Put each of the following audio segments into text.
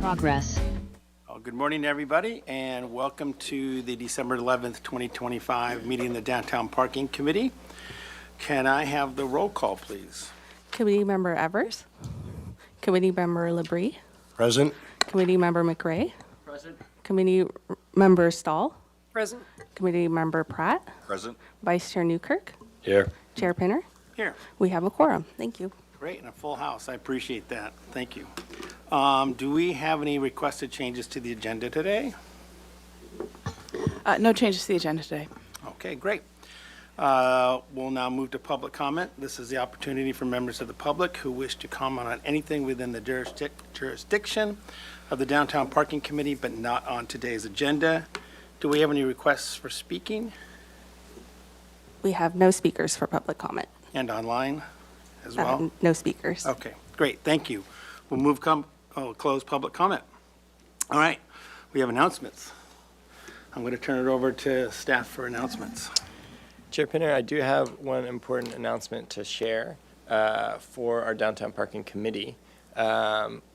progress. Well, good morning, everybody, and welcome to the December 11th, 2025 meeting of the Downtown Parking Committee. Can I have the roll call, please? Committee Member Evers. Committee Member Labrie. Present. Committee Member McRae. Present. Committee Member Stahl. Present. Committee Member Pratt. Present. Vice Chair Newkirk. Here. Chair Pinner. Here. We have a quorum. Thank you. Great, and a full house. I appreciate that. Thank you. Do we have any requested changes to the agenda today? No changes to the agenda today. Okay, great. We'll now move to public comment. This is the opportunity for members of the public who wish to comment on anything within the jurisdiction of the Downtown Parking Committee, but not on today's agenda. Do we have any requests for speaking We have no speakers for public comment. and online as well? No speakers. Okay, great, thank you. We'll close public comment. All right, we have announcements. I'm going to turn it over to staff for announcements. Chair Pinner, I do have one important announcement to share for our Downtown Parking Committee,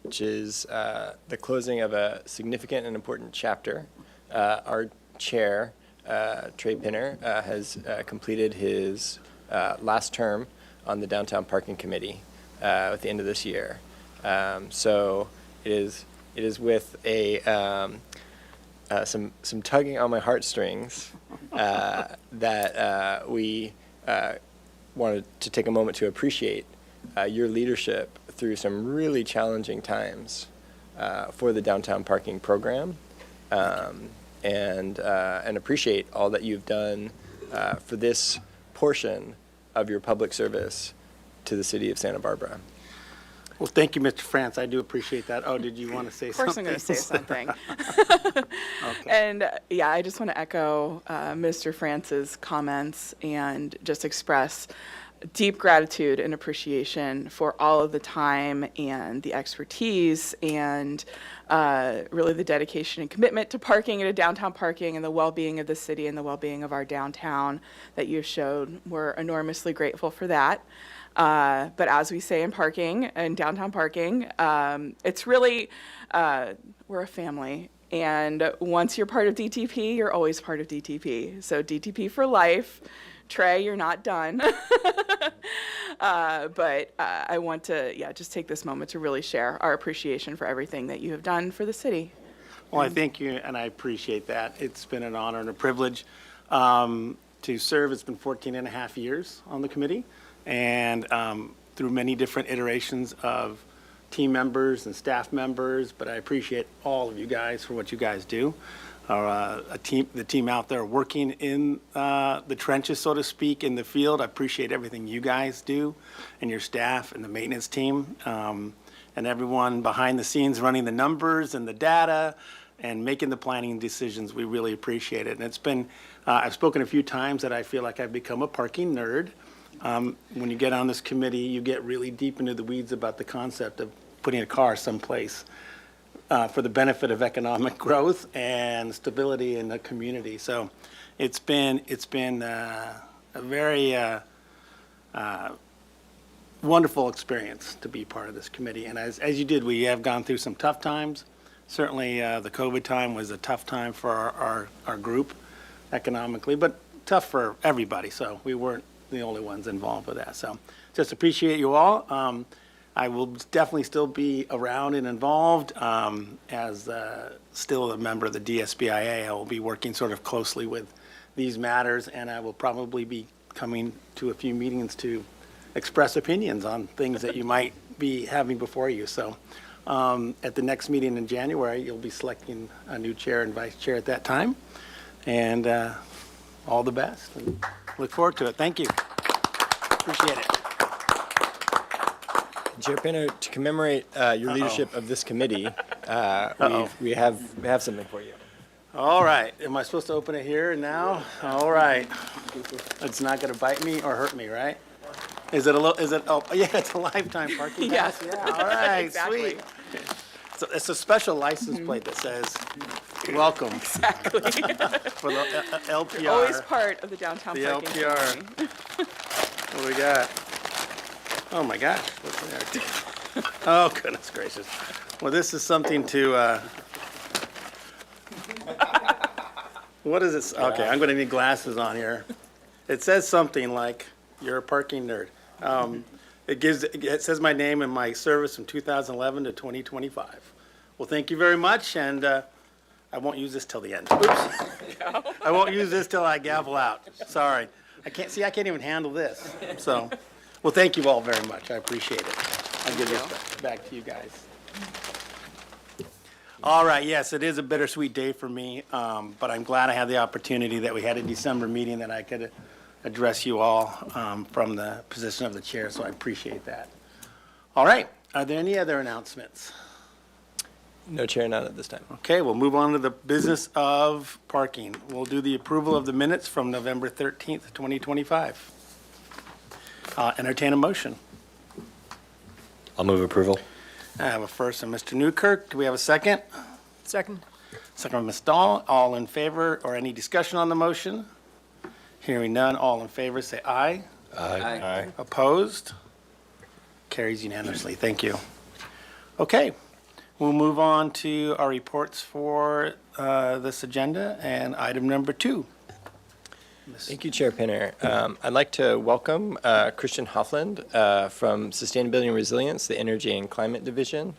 which is the closing of a significant and important chapter. Our chair, Trey Pinner, has completed his last term on the Downtown Parking Committee at the end of this year. So it is with some tugging on my heartstrings that we wanted to take a moment to appreciate your leadership through some really challenging times for the downtown parking program, and appreciate all that you've done for this portion of your public service to the city of Santa Barbara. Well, thank you, Mr. France. I do appreciate that. Oh, did you want to say something? Of course I'm going to say something. Okay. And yeah, I just want to echo Mr. France's comments and just express deep gratitude and appreciation for all of the time and the expertise and really the dedication and commitment to parking and to downtown parking and the well-being of the city and the well-being of our downtown that you showed. We're enormously grateful for that. But as we say in parking and downtown parking, it's really, we're a family. And once you're part of DTP, you're always part of DTP. So DTP for life. Trey, you're not done. But I want to, just take this moment to really share our appreciation for everything that you have done for the city. Well, I thank you, and I appreciate that. It's been an honor and a privilege to serve. It's been 14 and a half years on the committee, and through many different iterations of team members and staff members, but I appreciate all of you guys for what you guys do. The team out there working in the trenches, so to speak, in the field. I appreciate everything you guys do and your staff and the maintenance team and everyone behind the scenes running the numbers and the data and making the planning decisions. We really appreciate it. And it's been, I've spoken a few times that I feel like I've become a parking nerd. When you get on this committee, you get really deep into the weeds about the concept of putting a car someplace for the benefit of economic growth and stability in the community. So it's been a very wonderful experience to be part of this committee. And as you did, we have gone through some tough times. Certainly the COVID time was a tough time for our group economically, but tough for everybody. So we weren't the only ones involved with that. So just appreciate you all. I will definitely still be around and involved as still a member of the DSBIA. I will be working sort of closely with these matters, and I will probably be coming to a few meetings to express opinions on things that you might be having before you. So at the next meeting in January, you'll be selecting a new chair and vice chair at that time. And all the best. And look forward to it. Thank you. Appreciate it. Chair Pinner, to commemorate your leadership of this committee, we have something for you. All right. Am I supposed to open it here and now? All right. It's not going to bite me or hurt me, right? Is it a little? Is it? Oh, yeah. It's a lifetime parking pass. Yes. Yeah. All right. Exactly. Sweet. So it's a special license plate that says "Welcome" Exactly. for the LPR. You're always part of the downtown The parking LPR. community. What do we got? Oh my gosh. What's in there? Oh, goodness gracious. Well, this is something to, what is it? Okay, I'm going to need glasses on here. It says something like, you're a parking nerd. It says my name and my service from 2011 to 2025. Well, thank you very much, and I won't use this till the end. Oops. I won't use this till I gavel out. Sorry. I can't even handle this. So, well, thank you all very much. I appreciate it. I'll give this back to you guys. All right, yes, it is a bittersweet day for me, but I'm glad I had the opportunity that we had a December meeting that I could address you all from the position of the chair, so I appreciate that. All right, are there any other announcements? No, Chair, not at this time. Okay, we'll move on to the business of parking. We'll do the approval of the minutes from November 13th, 2025. Entertain a motion. I'll move approval. I have a first from Mr. Newkirk. Do we have a second? Second. Second from Ms. Dahl. All in favor or any discussion on the motion? Hearing none, all in favor say aye. Aye. Opposed? Carries unanimously. Thank you. Okay, we'll move on to our reports for this agenda and item number 2. Thank you, Chair Pinner. I'd like to welcome Christian Hoffland from Sustainability and Resilience, the Energy and Climate Division.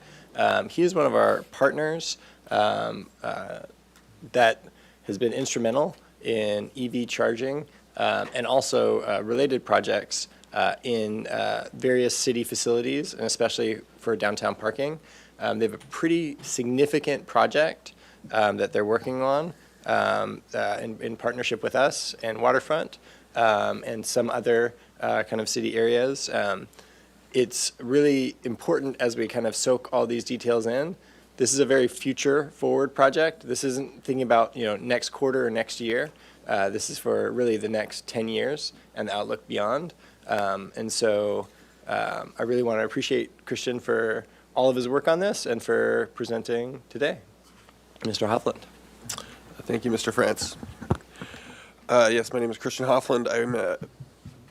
He is one of our partners that has been instrumental in EV charging and also related projects in various city facilities, and especially for downtown parking. They have a pretty significant project that they're working on in partnership with us and Waterfront and some other kind of city areas. It's really important as we kind of soak all these details in. This is a very future-forward project. This isn't thinking about, next quarter or next year. This is for really the next 10 years and the outlook beyond. And so I really want to appreciate Christian for all of his work on this and for presenting today. Mr. Hoffland. Thank you, Mr. France. Yes, my name is Christian Hoffland. I'm a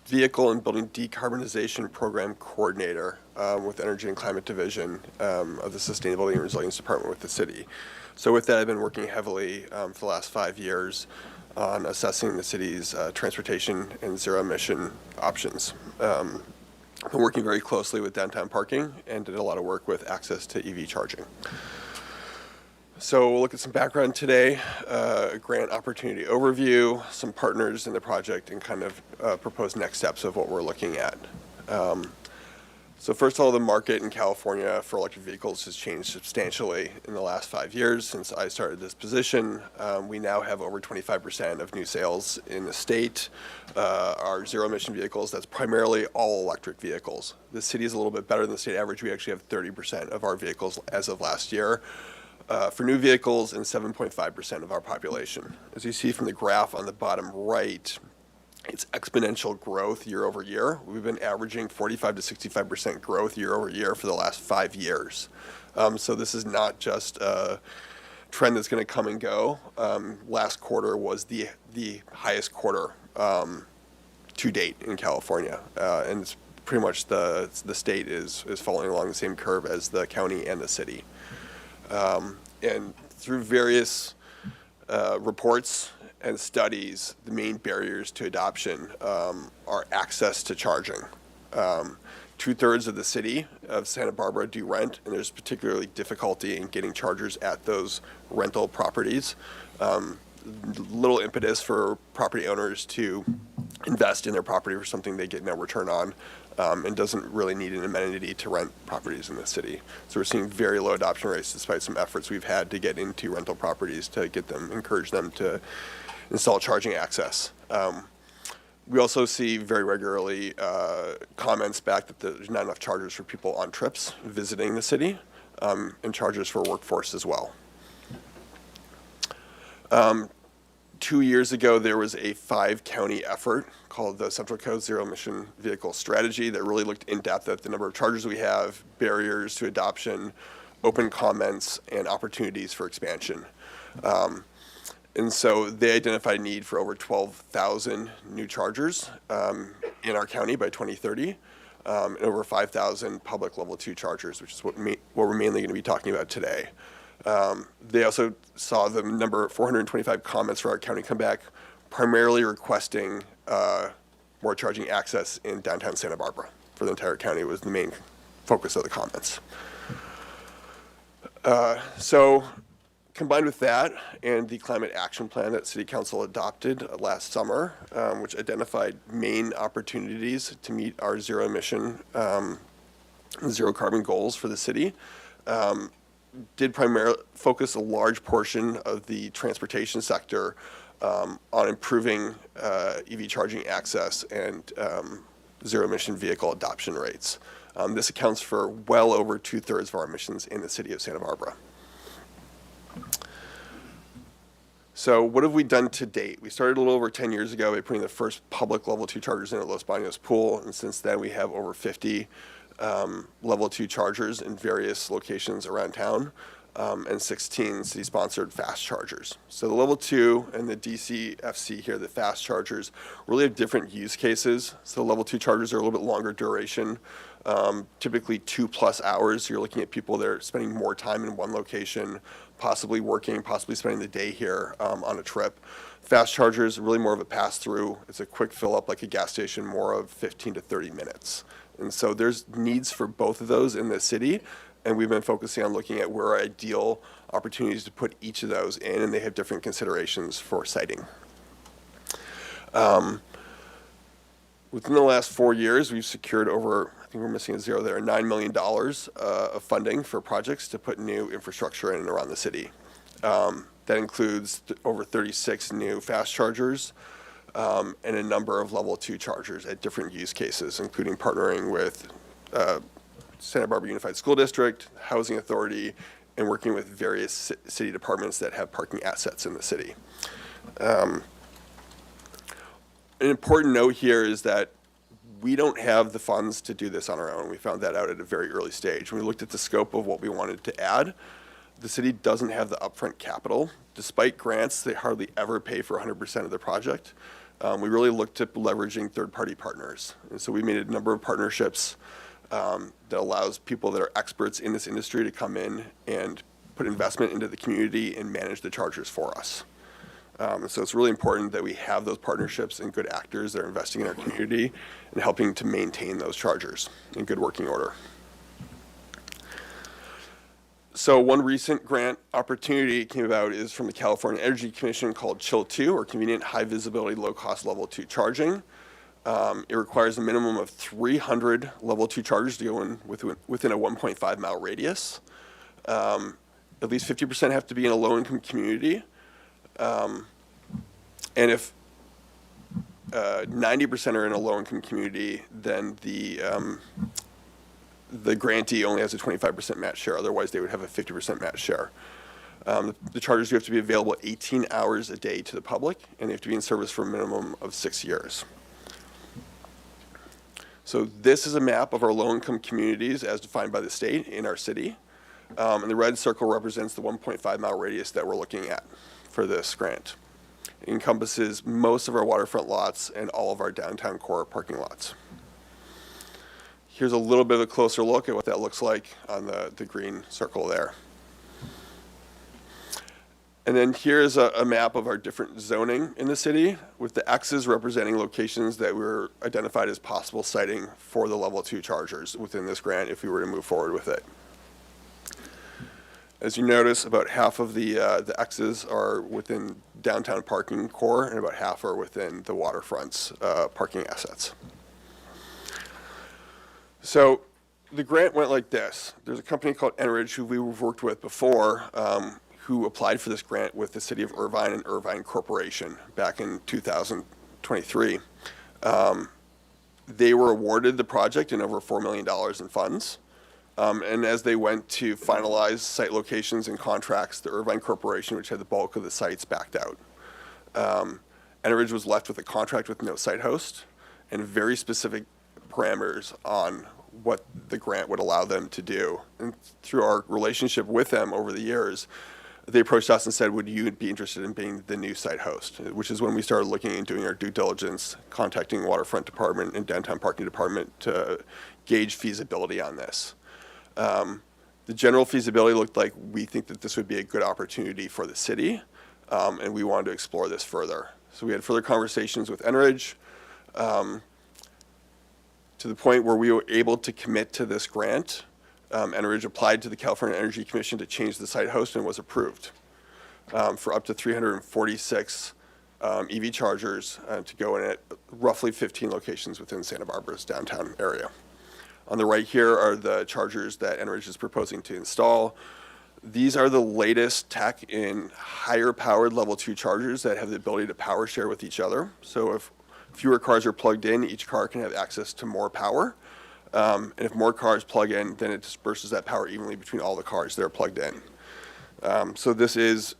Vehicle and Building Decarbonization Program Coordinator with Energy and Climate Division of the Sustainability and Resilience Department with the city. So with that, I've been working heavily for the last 5 years on assessing the city's transportation and zero-emission options. I've been working very closely with downtown parking and did a lot of work with access to EV charging. So we'll look at some background today, a grant opportunity overview, some partners in the project, and kind of propose next steps of what we're looking at. So first of all, the market in California for electric vehicles has changed substantially in the last 5 years since I started this position. We now have over 25% of new sales in the state are zero-emission vehicles. That's primarily all electric vehicles. The city is a little bit better than the state average. We actually have 30% of our vehicles as of last year. For new vehicles and 7.5% of our population. As you see from the graph on the bottom right, it's exponential growth year over year. We've been averaging 45 to 65% growth year over year for the last 5 years. So this is not just a trend that's going to come and go. Last quarter was the highest quarter to date in California, and it's pretty much the state is following along the same curve as the county and the city. And through various reports and studies, the main barriers to adoption are access to charging. 2/3 of the city of Santa Barbara do rent, and there's particularly difficulty in getting chargers at those rental properties. Little impetus for property owners to invest in their property for something they get no return on, and doesn't really need an amenity to rent properties in the city. So we're seeing very low adoption rates despite some efforts we've had to get into rental properties to get them, encourage them to install charging access. We also see very regularly comments back that there's not enough chargers for people on trips visiting the city, and chargers for workforce as well. 2 years ago, there was a 5-county effort called the Central Coast Zero Emission Vehicle Strategy that really looked in depth at the number of chargers we have, barriers to adoption, open comments, and opportunities for expansion. And so they identified a need for over 12,000 new chargers in our county by 2030. and over 5,000 public level 2 chargers, which is what we're mainly going to be talking about today. They also saw the number 425 comments for our county come back, primarily requesting more charging access in downtown Santa Barbara for the entire county was the main focus of the comments. So combined with that and the climate action plan that City Council adopted last summer, which identified main opportunities to meet our zero emission, zero carbon goals for the city, did primarily focus a large portion of the transportation sector on improving EV charging access and zero emission vehicle adoption rates. This accounts for well over 2/3 of our emissions in the city of Santa Barbara. So what have we done to date? We started a little over 10 years ago by putting the first public level 2 chargers in at Los Baños Pool, and since then we have over 50 level 2 chargers in various locations around town, and 16 city-sponsored fast chargers. So the level 2 and the DCFC here, the fast chargers, really have different use cases. So the level 2 chargers are a little bit longer duration, typically 2+ hours. You're looking at people that are spending more time in one location, possibly working, possibly spending the day here on a trip. Fast chargers are really more of a pass-through. It's a quick fill-up like a gas station, more of 15 to 30 minutes. And so there's needs for both of those in the city, and we've been focusing on looking at where are ideal opportunities to put each of those in, and they have different considerations for siting. Within the last 4 years, we've secured over, I think we're missing a zero there, $9 million of funding for projects to put new infrastructure in and around the city. That includes over 36 new fast chargers and a number of level 2 chargers at different use cases, including partnering with Santa Barbara Unified School District, Housing Authority, and working with various city departments that have parking assets in the city. An important note here is that we don't have the funds to do this on our own. We found that out at a very early stage. When we looked at the scope of what we wanted to add, the city doesn't have the upfront capital. Despite grants, they hardly ever pay for 100% of the project. We really looked at leveraging third-party partners. And so we made a number of partnerships that allows people that are experts in this industry to come in and put investment into the community and manage the chargers for us. So it's really important that we have those partnerships and good actors that are investing in our community and helping to maintain those chargers in good working order. So one recent grant opportunity came about is from the California Energy Commission called Chill 2, or Convenient High Visibility Low Cost Level 2 Charging. It requires a minimum of 300 level 2 chargers to go in within a 1.5 mile radius. At least 50% have to be in a low income community. And if 90% are in a low-income community, then the grantee only has a 25% match share. Otherwise, they would have a 50% match share. The chargers do have to be available 18 hours a day to the public, and they have to be in service for a minimum of 6 years. So this is a map of our low-income communities as defined by the state in our city. And the red circle represents the 1.5 mile radius that we're looking at for this grant. It encompasses most of our waterfront lots and all of our downtown core parking lots. Here's a little bit of a closer look at what that looks like on the green circle there. And then here's a map of our different zoning in the city, with the X's representing locations that were identified as possible siting for the level 2 chargers within this grant if we were to move forward with it. As you notice, about half of the X's are within downtown parking core, and about half are within the waterfront's parking assets. So the grant went like this. There's a company called Enridge who we've worked with before, who applied for this grant with the City of Irvine and Irvine Corporation back in 2023. They were awarded the project in over $4 million in funds. And as they went to finalize site locations and contracts, the Irvine Corporation, which had the bulk of the sites, backed out. Enridge was left with a contract with no site host and very specific parameters on what the grant would allow them to do. And through our relationship with them over the years, they approached us and said, would you be interested in being the new site host? Which is when we started looking and doing our due diligence, contacting Waterfront Department and Downtown Parking Department to gauge feasibility on this. The general feasibility looked like we think that this would be a good opportunity for the city, and we wanted to explore this further. So we had further conversations with Enridge to the point where we were able to commit to this grant. Enridge applied to the California Energy Commission to change the site host and was approved for up to 346 EV chargers to go in at roughly 15 locations within Santa Barbara's downtown area. On the right here are the chargers that Enridge is proposing to install. These are the latest tech in higher powered level 2 chargers that have the ability to power share with each other. So if fewer cars are plugged in, each car can have access to more power. And if more cars plug in, then it disperses that power evenly between all the cars that are plugged in. So this is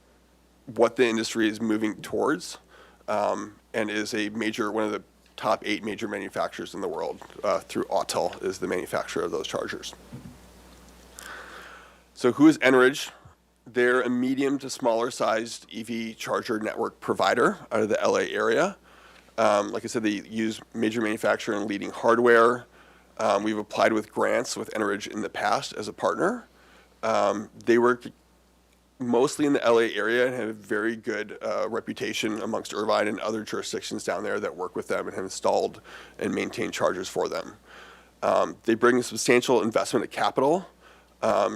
what the industry is moving towards, and is one of the top 8 major manufacturers in the world. Through Autel is the manufacturer of those chargers. So who is Enridge? They're a medium to smaller sized EV charger network provider out of the LA area. Like I said, they use major manufacturer and leading hardware. We've applied with grants with Enridge in the past as a partner. They work mostly in the LA area and have a very good reputation amongst Irvine and other jurisdictions down there that work with them and have installed and maintained chargers for them. They bring a substantial investment of capital,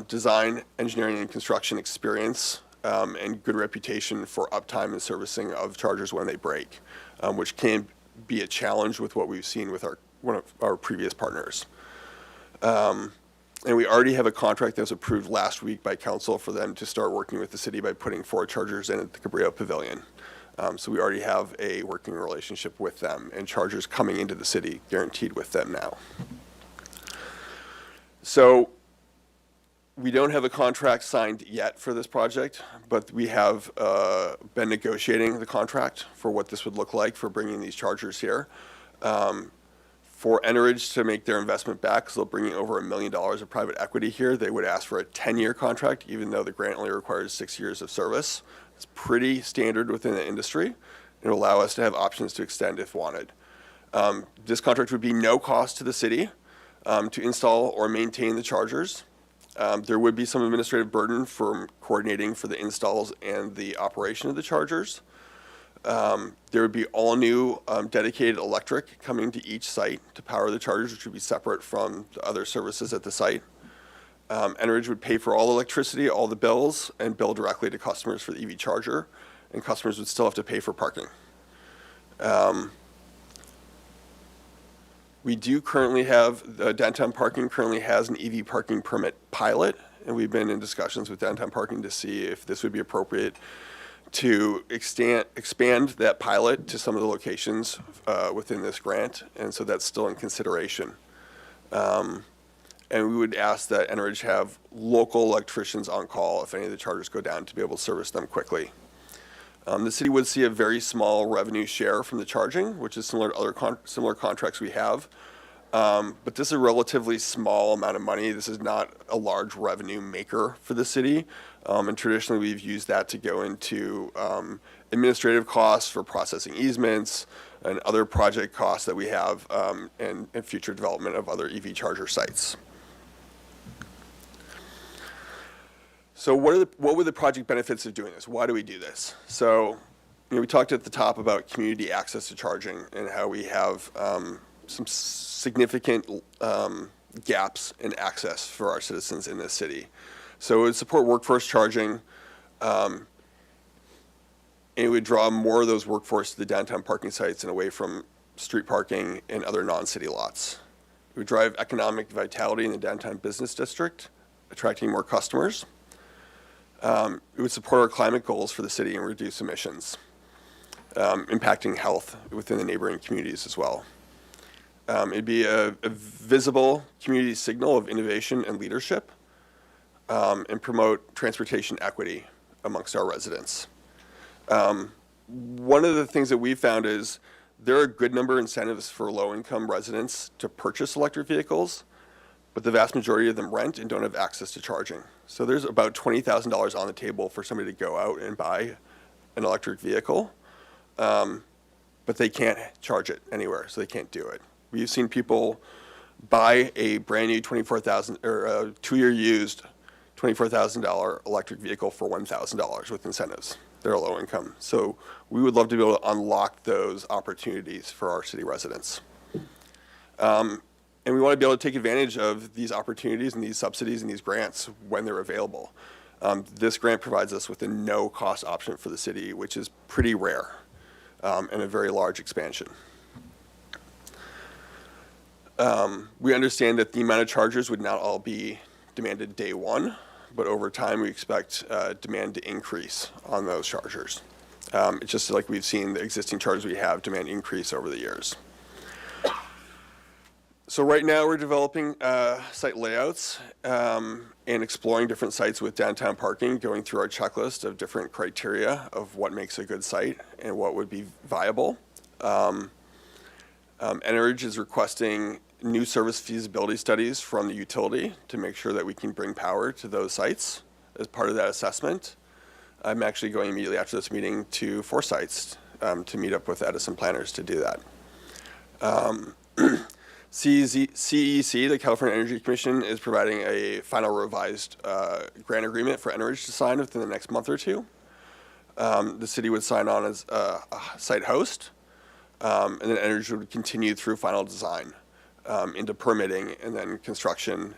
design, engineering, and construction experience, and good reputation for uptime and servicing of chargers when they break, which can be a challenge with what we've seen with one of our previous partners. And we already have a contract that was approved last week by council for them to start working with the city by putting 4 chargers in at the Cabrillo Pavilion. So we already have a working relationship with them and chargers coming into the city guaranteed with them now. So we don't have a contract signed yet for this project, but we have been negotiating the contract for what this would look like for bringing these chargers here. For Enridge to make their investment back, because they'll bring in over $1 million of private equity here, they would ask for a 10-year contract, even though the grant only requires 6 years of service. It's pretty standard within the industry. It will allow us to have options to extend if wanted. This contract would be no cost to the city to install or maintain the chargers. There would be some administrative burden from coordinating for the installs and the operation of the chargers. There would be all new dedicated electric coming to each site to power the chargers, which would be separate from the other services at the site. Enridge would pay for all electricity, all the bills, and bill directly to customers for the EV charger, and customers would still have to pay for parking. We do currently have, downtown parking currently has an EV parking permit pilot, and we've been in discussions with downtown parking to see if this would be appropriate to expand that pilot to some of the locations within this grant, and so that's still in consideration. And we would ask that Enridge have local electricians on call if any of the chargers go down to be able to service them quickly. The city would see a very small revenue share from the charging, which is similar to other similar contracts we have. But this is a relatively small amount of money. This is not a large revenue maker for the city. And traditionally, we've used that to go into administrative costs for processing easements and other project costs that we have and future development of other EV charger sites. So what were the project benefits of doing this? Why do we do this? So we talked at the top about community access to charging and how we have some significant gaps in access for our citizens in this city. So it would support workforce charging, and it would draw more of those workforce to the downtown parking sites and away from street parking and other non-city lots. It would drive economic vitality in the downtown business district, attracting more customers. It would support our climate goals for the city and reduce emissions, impacting health within the neighboring communities as well. It'd be a visible community signal of innovation and leadership, and promote transportation equity amongst our residents. One of the things that we've found is there are a good number of incentives for low-income residents to purchase electric vehicles, but the vast majority of them rent and don't have access to charging. So there's about $20,000 on the table for somebody to go out and buy an electric vehicle, but they can't charge it anywhere, so they can't do it. We've seen people buy a brand new $24,000 or a 2-year used $24,000 electric vehicle for $1,000 with incentives. They're low income. So we would love to be able to unlock those opportunities for our city residents. And we want to be able to take advantage of these opportunities and these subsidies and these grants when they're available. This grant provides us with a no-cost option for the city, which is pretty rare and a very large expansion. We understand that the amount of chargers would not all be demanded day one, but over time we expect demand to increase on those chargers. It's just like we've seen the existing chargers we have demand increase over the years. So right now we're developing site layouts and exploring different sites with downtown parking, going through our checklist of different criteria of what makes a good site and what would be viable. Energy is requesting new service feasibility studies from the utility to make sure that we can bring power to those sites as part of that assessment. I'm actually going immediately after this meeting to 4 sites to meet up with Edison planners to do that. CEC, the California Energy Commission, is providing a final revised grant agreement for Entergy to sign within the next month or two. The city would sign on as a site host, and then Entergy would continue through final design into permitting and then construction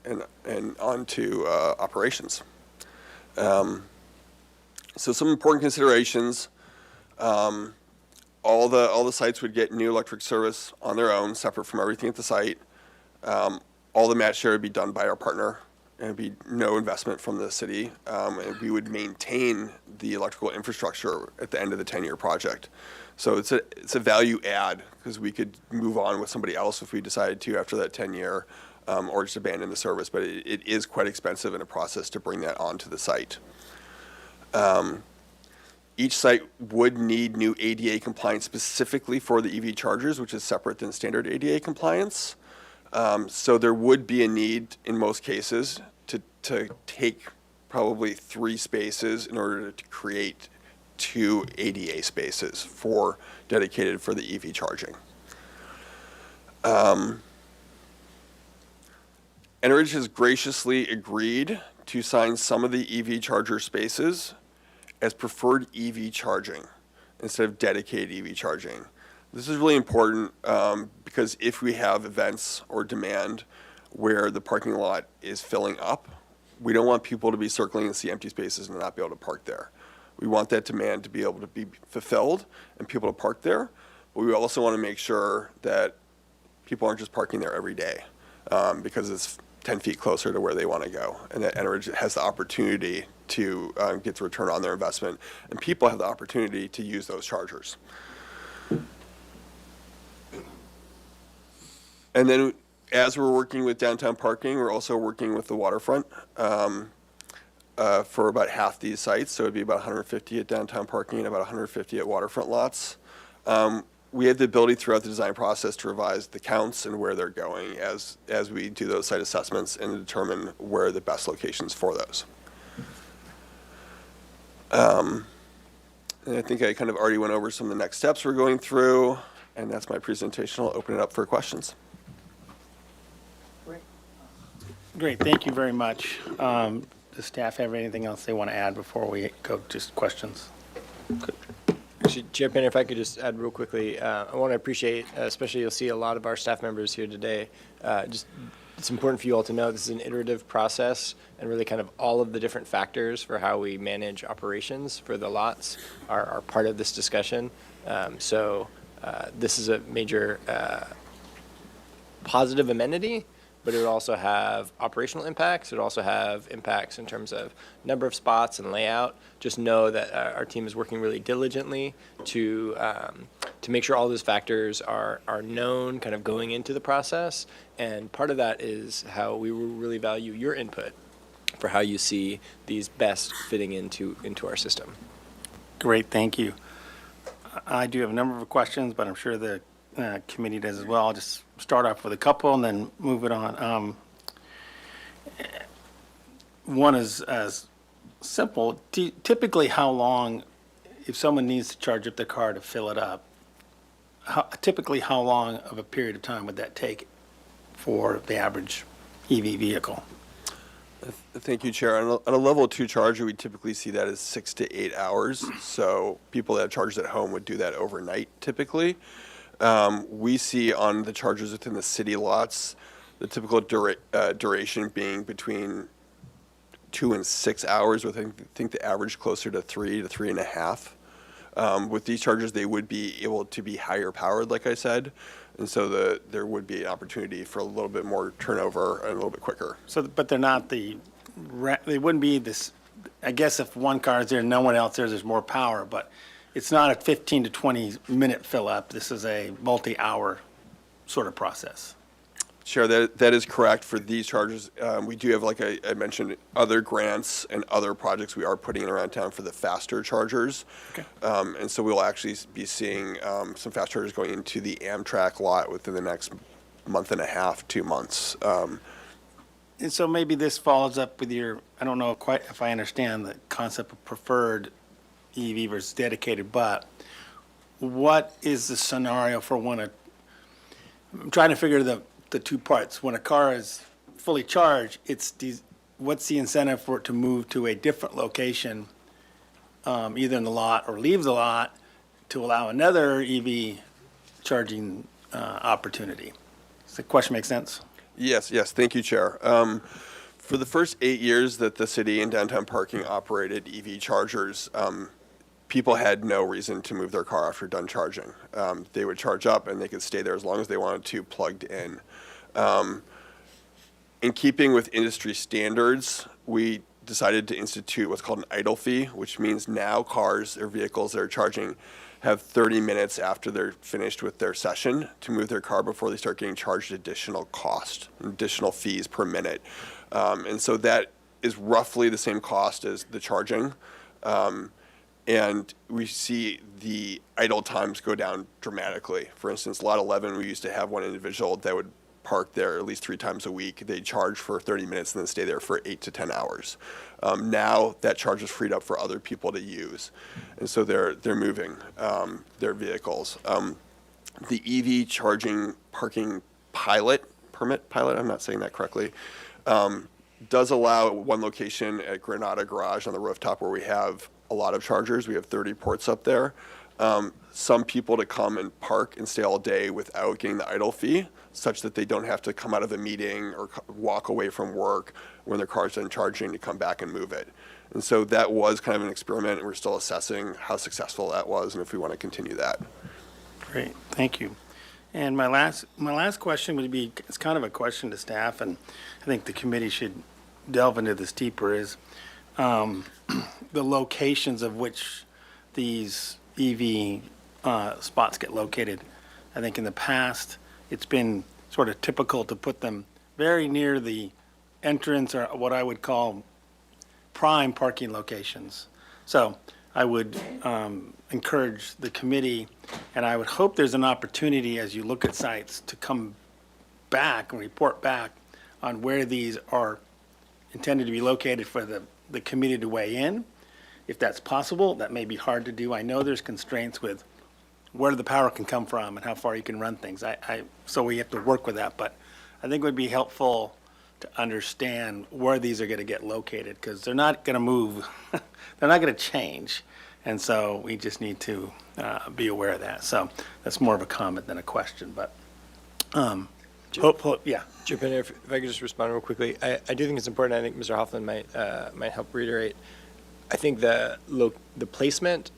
and on to operations. So some important considerations. All the sites would get new electric service on their own, separate from everything at the site. All the match share would be done by our partner, and it'd be no investment from the city. And we would maintain the electrical infrastructure at the end of the 10-year project. So it's a value add because we could move on with somebody else if we decided to after that 10-year, or just abandon the service. But it is quite expensive in a process to bring that onto the site. Each site would need new ADA compliance specifically for the EV chargers, which is separate than standard ADA compliance. So there would be a need in most cases to take probably 3 spaces in order to create 2 ADA spaces dedicated for the EV charging. Entergy has graciously agreed to sign some of the EV charger spaces as preferred EV charging instead of dedicated EV charging. This is really important because if we have events or demand where the parking lot is filling up, we don't want people to be circling and see empty spaces and not be able to park there. We want that demand to be able to be fulfilled and people to park there, but we also want to make sure that people aren't just parking there every day because it's 10 feet closer to where they want to go, and that Entergy has the opportunity to get the return on their investment, and people have the opportunity to use those chargers. And then as we're working with downtown parking, we're also working with the waterfront for about half these sites, so it'd be about 150 at downtown parking and about 150 at waterfront lots. We have the ability throughout the design process to revise the counts and where they're going as we do those site assessments and determine where are the best locations for those. And I think I kind of already went over some of the next steps we're going through, and that's my presentation. I'll open it up for questions. Great, thank you very much. Does staff have anything else they want to add before we go to questions? Good. Actually, Chair Pinner, if I could just add real quickly, I want to appreciate, especially you'll see a lot of our staff members here today. It's important for you all to know this is an iterative process, and really kind of all of the different factors for how we manage operations for the lots are part of this discussion. So this is a major positive amenity, but it would also have operational impacts. It would also have impacts in terms of number of spots and layout. Just know that our team is working really diligently to make sure all those factors are known kind of going into the process. And part of that is how we will really value your input for how you see these best fitting into our system. Great, thank you. I do have a number of questions, but I'm sure the committee does as well. I'll just start off with a couple and then move it on. One is as simple. Typically, how long, if someone needs to charge up their car to fill it up, typically how long of a period of time would that take for the average EV vehicle? Thank you, Chair. On a level 2 charger, we typically see that as 6 to 8 hours. So people that charge at home would do that overnight typically. We see on the chargers within the city lots, the typical duration being between 2 and 6 hours, with I think the average closer to 3 to 3.5. With these chargers, they would be able to be higher powered, like I said, and so there would be an opportunity for a little bit more turnover and a little bit quicker. So, but they're not they wouldn't be this, I guess if one car is there and no one else there's more power, but it's not a 15 to 20 minute fill up. This is a multi-hour sort of process. Sure, that is correct for these chargers. We do have, like I mentioned, other grants and other projects we are putting in around town for the faster chargers. Okay. And so we'll actually be seeing some fast chargers going into the Amtrak lot within the next month and a half, 2 months. And so maybe this follows up with your, I don't know quite if I understand the concept of preferred EV versus dedicated, but what is the scenario for I'm trying to figure the 2 parts. When a car is fully charged, what's the incentive for it to move to a different location, either in the lot or leave the lot, to allow another EV charging opportunity? Does the question make sense? Yes, thank you, Chair. For the first 8 years that the city and downtown parking operated EV chargers, people had no reason to move their car after done charging. They would charge up and they could stay there as long as they wanted to, plugged in. In keeping with industry standards, we decided to institute what's called an idle fee, which means now cars or vehicles that are charging have 30 minutes after they're finished with their session to move their car before they start getting charged additional cost, additional fees per minute. And so that is roughly the same cost as the charging. And we see the idle times go down dramatically. For instance, Lot 11, we used to have one individual that would park there at least 3 times a week. They'd charge for 30 minutes and then stay there for 8 to 10 hours. Now that charge is freed up for other people to use. And so they're moving their vehicles. The EV charging parking permit, I'm not saying that correctly, does allow one location at Granada Garage on the rooftop where we have a lot of chargers. We have 30 ports up there. Some people to come and park and stay all day without getting the idle fee, such that they don't have to come out of a meeting or walk away from work when their car's done charging to come back and move it. And so that was kind of an experiment, and we're still assessing how successful that was and if we want to continue that. Great, thank you. And my last question would be, it's kind of a question to staff, and I think the committee should delve into this deeper, is the locations of which these EV spots get located. I think in the past, it's been sort of typical to put them very near the entrance, or what I would call prime parking locations. So I would encourage the committee, and I would hope there's an opportunity as you look at sites to come back and report back on where these are intended to be located for the committee to weigh in. If that's possible, that may be hard to do. I know there's constraints with where the power can come from and how far you can run things. So we have to work with that, but I think it would be helpful to understand where these are going to get located, because they're not going to move. They're not going to change. And so we just need to be aware of that. So that's more of a comment than a question, but yeah. Jump in if I could just respond real quickly. I do think it's important. I think Mr. Hoffman might help reiterate. I think the placement,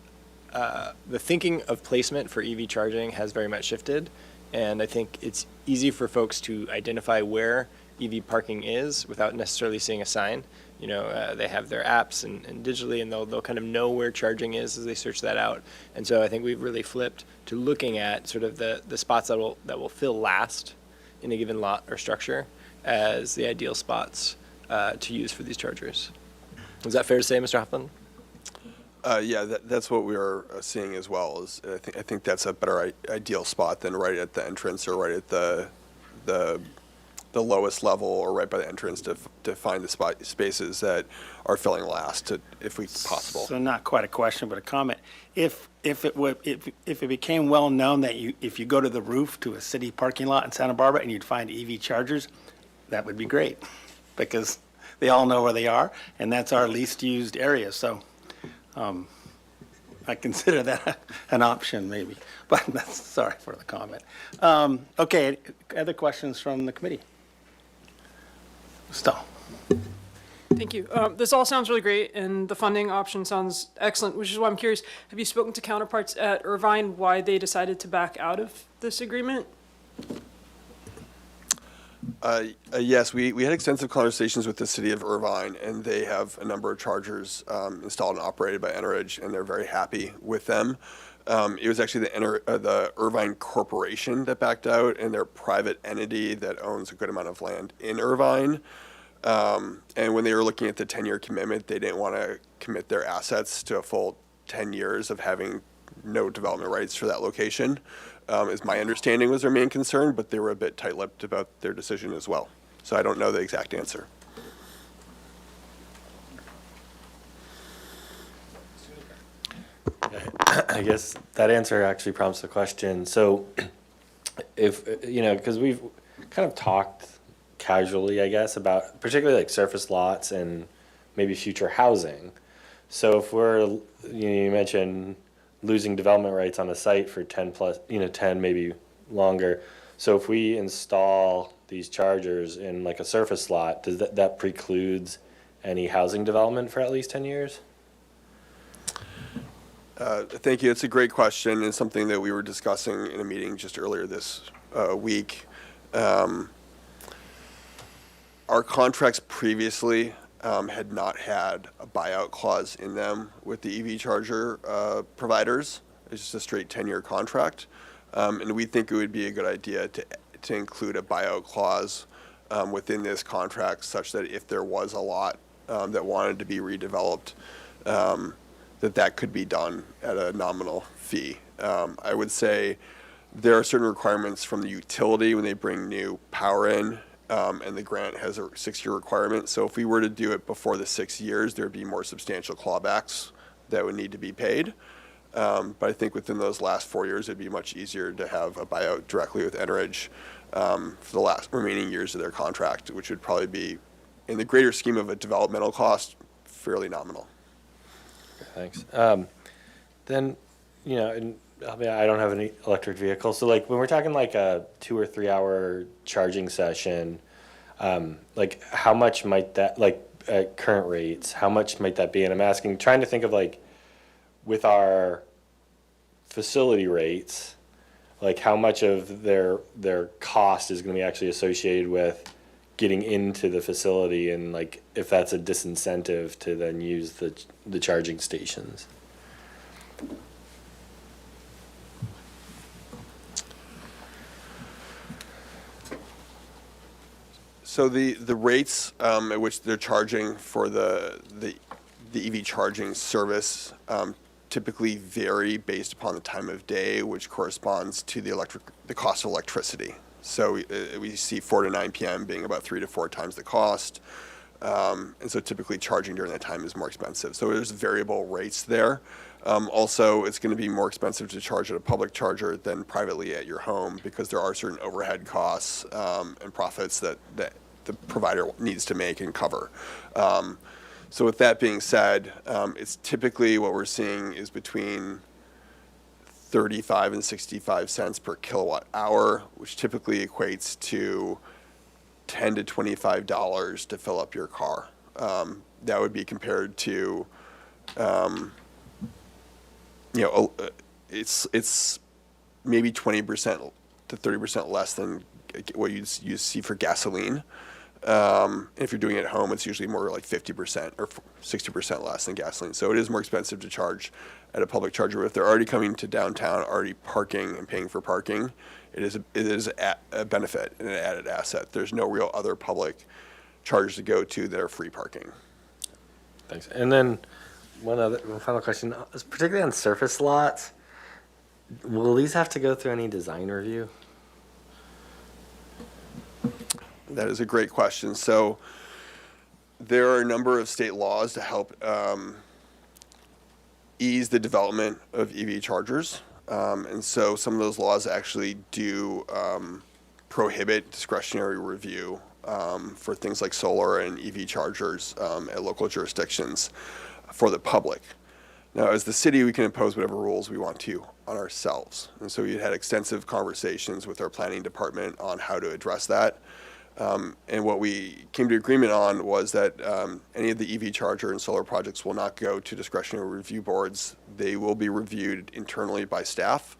the thinking of placement for EV charging has very much shifted, and I think it's easy for folks to identify where EV parking is without necessarily seeing a sign. You know, they have their apps and digitally, and they'll kind of know where charging is as they search that out. And so I think we've really flipped to looking at sort of the spots that will fill last in a given lot or structure as the ideal spots to use for these chargers. Is that fair to say, Mr. Hoffman? Yeah, that's what we are seeing as well. Is I think that's a better ideal spot than right at the entrance or right at the the lowest level or right by the entrance to find the spaces that are filling last, if possible. So not quite a question, but a comment. If it became well known that if you go to the roof to a city parking lot in Santa Barbara and you'd find EV chargers, that would be great, because they all know where they are, and that's our least used area. So I consider that an option maybe, but sorry for the comment. Okay, other questions from the committee? Still. Thank you. This all sounds really great, and the funding option sounds excellent, which is why I'm curious, have you spoken to counterparts at Irvine why they decided to back out of this agreement? Yes, we had extensive conversations with the city of Irvine, and they have a number of chargers installed and operated by Entergy, and they're very happy with them. It was actually the Irvine Corporation that backed out, and their private entity that owns a good amount of land in Irvine. And when they were looking at the 10-year commitment, they didn't want to commit their assets to a full 10 years of having no development rights for that location. Is my understanding was their main concern, but they were a bit tight-lipped about their decision as well. So I don't know the exact answer. I guess that answer actually prompts the question. So if, because we've kind of talked casually, I guess, about particularly like surface lots and maybe future housing. So if you mentioned losing development rights on a site for 10 plus, 10 maybe longer. So if we install these chargers in like a surface lot, does that precludes any housing development for at least 10 years? Thank you. It's a great question, and something that we were discussing in a meeting just earlier this week. Our contracts previously had not had a buyout clause in them with the EV charger providers. It's just a straight 10-year contract. And we think it would be a good idea to include a buyout clause within this contract, such that if there was a lot that wanted to be redeveloped, that could be done at a nominal fee. I would say there are certain requirements from the utility when they bring new power in, and the grant has a 6-year requirement. So if we were to do it before the 6 years, there'd be more substantial clawbacks that would need to be paid. But I think within those last 4 years, it'd be much easier to have a buyout directly with Entergy for the last remaining years of their contract, which would probably be, in the greater scheme of a developmental cost, fairly nominal. Thanks. Then, and I don't have any electric vehicle. So like when we're talking like a 2 or 3 hour charging session, like how much might that, like at current rates, how much might that be? And I'm trying to think of like with our facility rates, like how much of their cost is going to be actually associated with getting into the facility, and like if that's a disincentive to then use the charging stations. So the rates at which they're charging for the EV charging service typically vary based upon the time of day, which corresponds to the cost of electricity. So we see 4 to 9 p.m. being about 3 to 4 times the cost. And so typically charging during that time is more expensive. So there's variable rates there. Also, it's going to be more expensive to charge at a public charger than privately at your home, because there are certain overhead costs and profits that the provider needs to make and cover. So with that being said, it's typically what we're seeing is between 35 and 65 cents per kilowatt hour, which typically equates to $10 to $25 to fill up your car. That would be compared to, it's maybe 20% to 30% less than what you see for gasoline. If you're doing it at home, it's usually more like 50% or 60% less than gasoline. So it is more expensive to charge at a public charger. But if they're already coming to downtown, already parking and paying for parking, it is a benefit and an added asset. There's no real other public chargers to go to that are free parking. Thanks. And then one final question, particularly on surface lots, will these have to go through any design review? That is a great question. So there are a number of state laws to help ease the development of EV chargers. And so some of those laws actually do prohibit discretionary review for things like solar and EV chargers at local jurisdictions for the public. Now, as the city, we can impose whatever rules we want to on ourselves. And so we had extensive conversations with our planning department on how to address that. And what we came to agreement on was that any of the EV charger and solar projects will not go to discretionary review boards. They will be reviewed internally by staff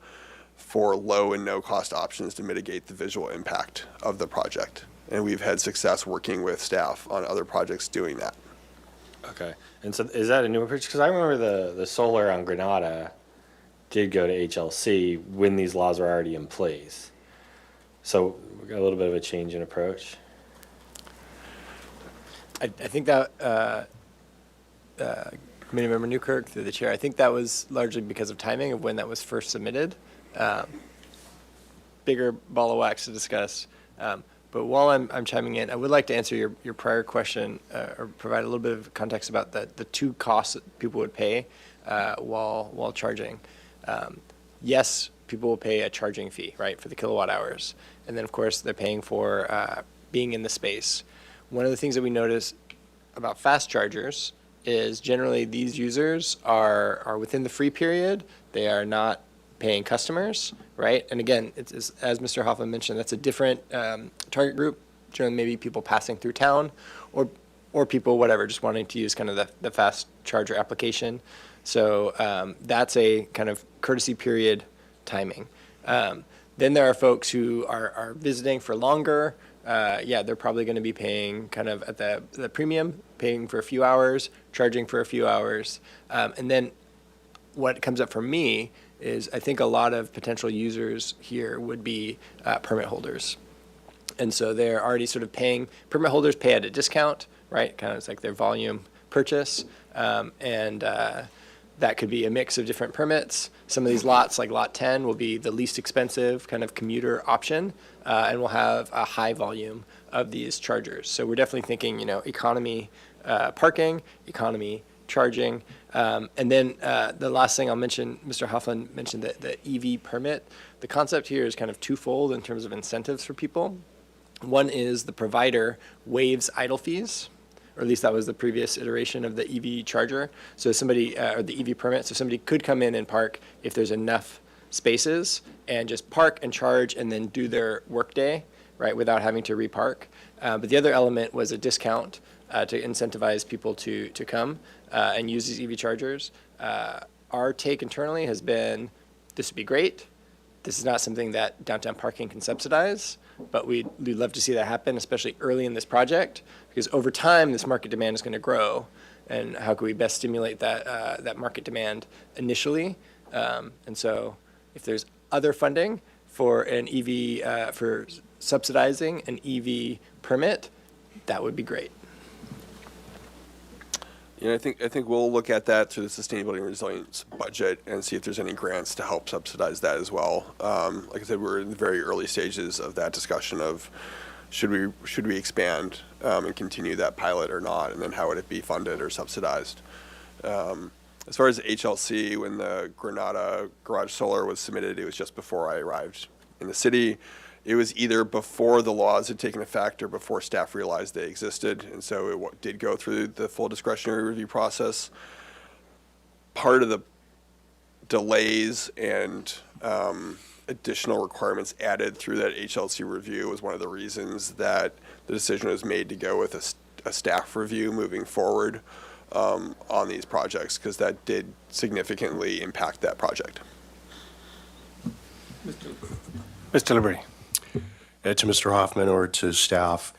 for low and no cost options to mitigate the visual impact of the project. And we've had success working with staff on other projects doing that. Okay. And so is that a new approach? Because I remember the solar on Granada did go to HLC when these laws were already in place. So we got a little bit of a change in approach. I think that, Committee Member Newkirk, through the chair, I think that was largely because of timing of when that was first submitted. Bigger ball of wax to discuss. But while I'm chiming in, I would like to answer your prior question or provide a little bit of context about the two costs that people would pay while charging. Yes, people will pay a charging fee, right, for the kilowatt hours. And then, of course, they're paying for being in the space. One of the things that we notice about fast chargers is generally these users are within the free period. They are not paying customers, right? And again, it's as Mr. Hoffman mentioned, that's a different target group, generally maybe people passing through town or people, whatever, just wanting to use kind of the fast charger application. So that's a kind of courtesy period timing. Then there are folks who are visiting for longer. They're probably going to be paying kind of at the premium, paying for a few hours, charging for a few hours. And then what comes up for me is I think a lot of potential users here would be permit holders. And so they're already sort of paying, permit holders pay at a discount, right? Kind of it's like their volume purchase. That could be a mix of different permits. Some of these lots, like lot 10, will be the least expensive kind of commuter option, and we'll have a high volume of these chargers. So we're definitely thinking, economy parking, economy charging. And then the last thing I'll mention, Mr. Hoffman mentioned the EV permit. The concept here is kind of twofold in terms of incentives for people. One is the provider waives idle fees, or at least that was the previous iteration of the EV charger. So somebody, or the EV permit, so somebody could come in and park if there's enough spaces and just park and charge and then do their workday, right, without having to repark. But the other element was a discount to incentivize people to come and use these EV chargers. Our take internally has been, this would be great. This is not something that downtown parking can subsidize, but we'd love to see that happen, especially early in this project, because over time, this market demand is going to grow. And how can we best stimulate that market demand initially? And so if there's other funding for an EV, for subsidizing an EV permit, that would be great. I think we'll look at that through the sustainability and resilience budget and see if there's any grants to help subsidize that as well. Like I said, we're in the very early stages of that discussion of should we expand and continue that pilot or not, and then how would it be funded or subsidized. As far as HLC, when the Granada Garage Solar was submitted, it was just before I arrived in the city. It was either before the laws had taken effect or before staff realized they existed, and so it did go through the full discretionary review process. Part of the delays and additional requirements added through that HLC review was one of the reasons that the decision was made to go with a staff review moving forward on these projects, because that did significantly impact that project. Mr. Liberty. To Mr. Hoffman or to staff,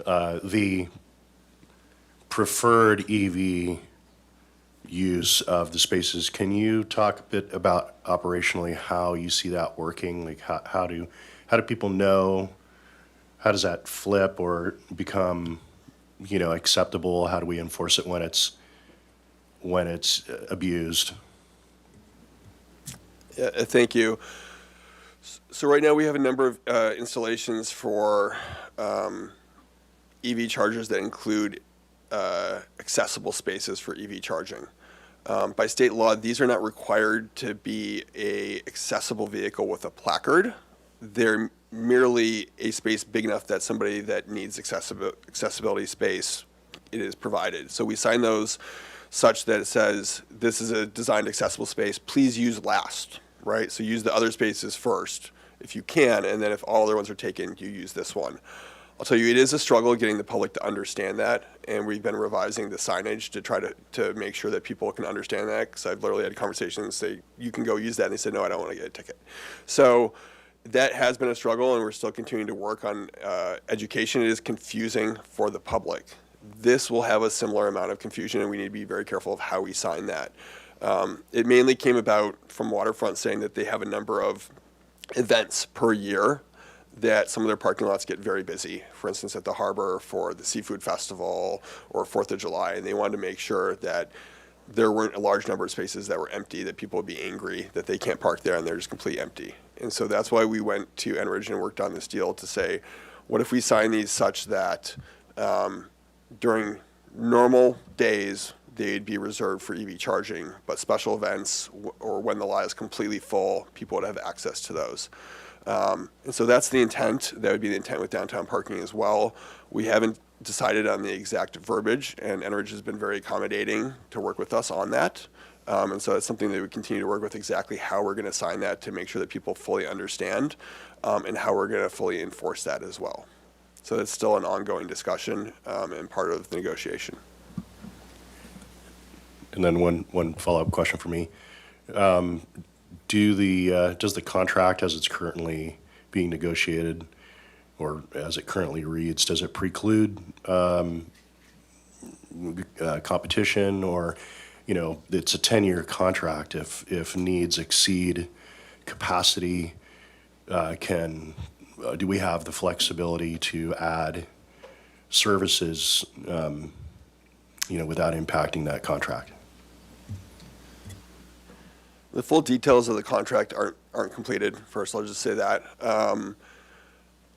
the preferred EV use of the spaces, can you talk a bit about operationally how you see that working? Like how do people know? How does that flip or become, acceptable? How do we enforce it when it's abused? Yeah, thank you. So right now we have a number of installations for EV chargers that include accessible spaces for EV charging. By state law, these are not required to be a accessible vehicle with a placard. They're merely a space big enough that somebody that needs accessibility space, it is provided. So we sign those such that it says, this is a designed accessible space, please use last, right? So use the other spaces first if you can, and then if all other ones are taken, you use this one. I'll tell you, it is a struggle getting the public to understand that, and we've been revising the signage to try to make sure that people can understand that, because I've literally had conversations say, you can go use that, and they said, no, I don't want to get a ticket. So that has been a struggle, and we're still continuing to work on education. It is confusing for the public. This will have a similar amount of confusion, and we need to be very careful of how we sign that. It mainly came about from Waterfront saying that they have a number of events per year that some of their parking lots get very busy. For instance, at the harbor for the Seafood Festival or 4th of July, and they wanted to make sure that there weren't a large number of spaces that were empty, that people would be angry that they can't park there and they're just completely empty. And so that's why we went to Enridge and worked on this deal to say, what if we sign these such that during normal days, they'd be reserved for EV charging, but special events or when the lot is completely full, people would have access to those. And so that's the intent. That would be the intent with downtown parking as well. We haven't decided on the exact verbiage, and Enridge has been very accommodating to work with us on that. And so it's something that we continue to work with exactly how we're going to sign that to make sure that people fully understand and how we're going to fully enforce that as well. So that's still an ongoing discussion and part of the negotiation. And then one follow-up question for me. Does the contract as it's currently being negotiated, or as it currently reads, does it preclude competition, or, it's a 10-year contract. If needs exceed capacity, do we have the flexibility to add services, without impacting that contract? The full details of the contract aren't completed. First, I'll just say that.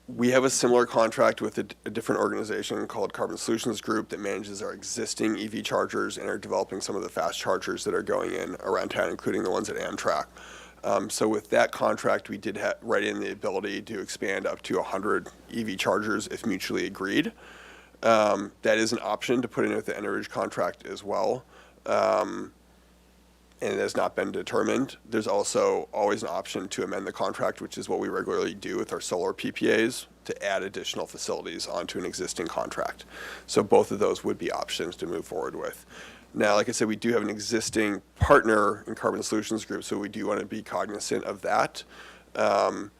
We have a similar contract with a different organization called Carbon Solutions Group that manages our existing EV chargers and are developing some of the fast chargers that are going in around town, including the ones at Amtrak. So with that contract, we did write in the ability to expand up to 100 EV chargers if mutually agreed. That is an option to put in with the Enridge contract as well. And it has not been determined. There's also always an option to amend the contract, which is what we regularly do with our solar PPAs, to add additional facilities onto an existing contract. So both of those would be options to move forward with. Now, like I said, we do have an existing partner in Carbon Solutions Group, so we do want to be cognizant of that. And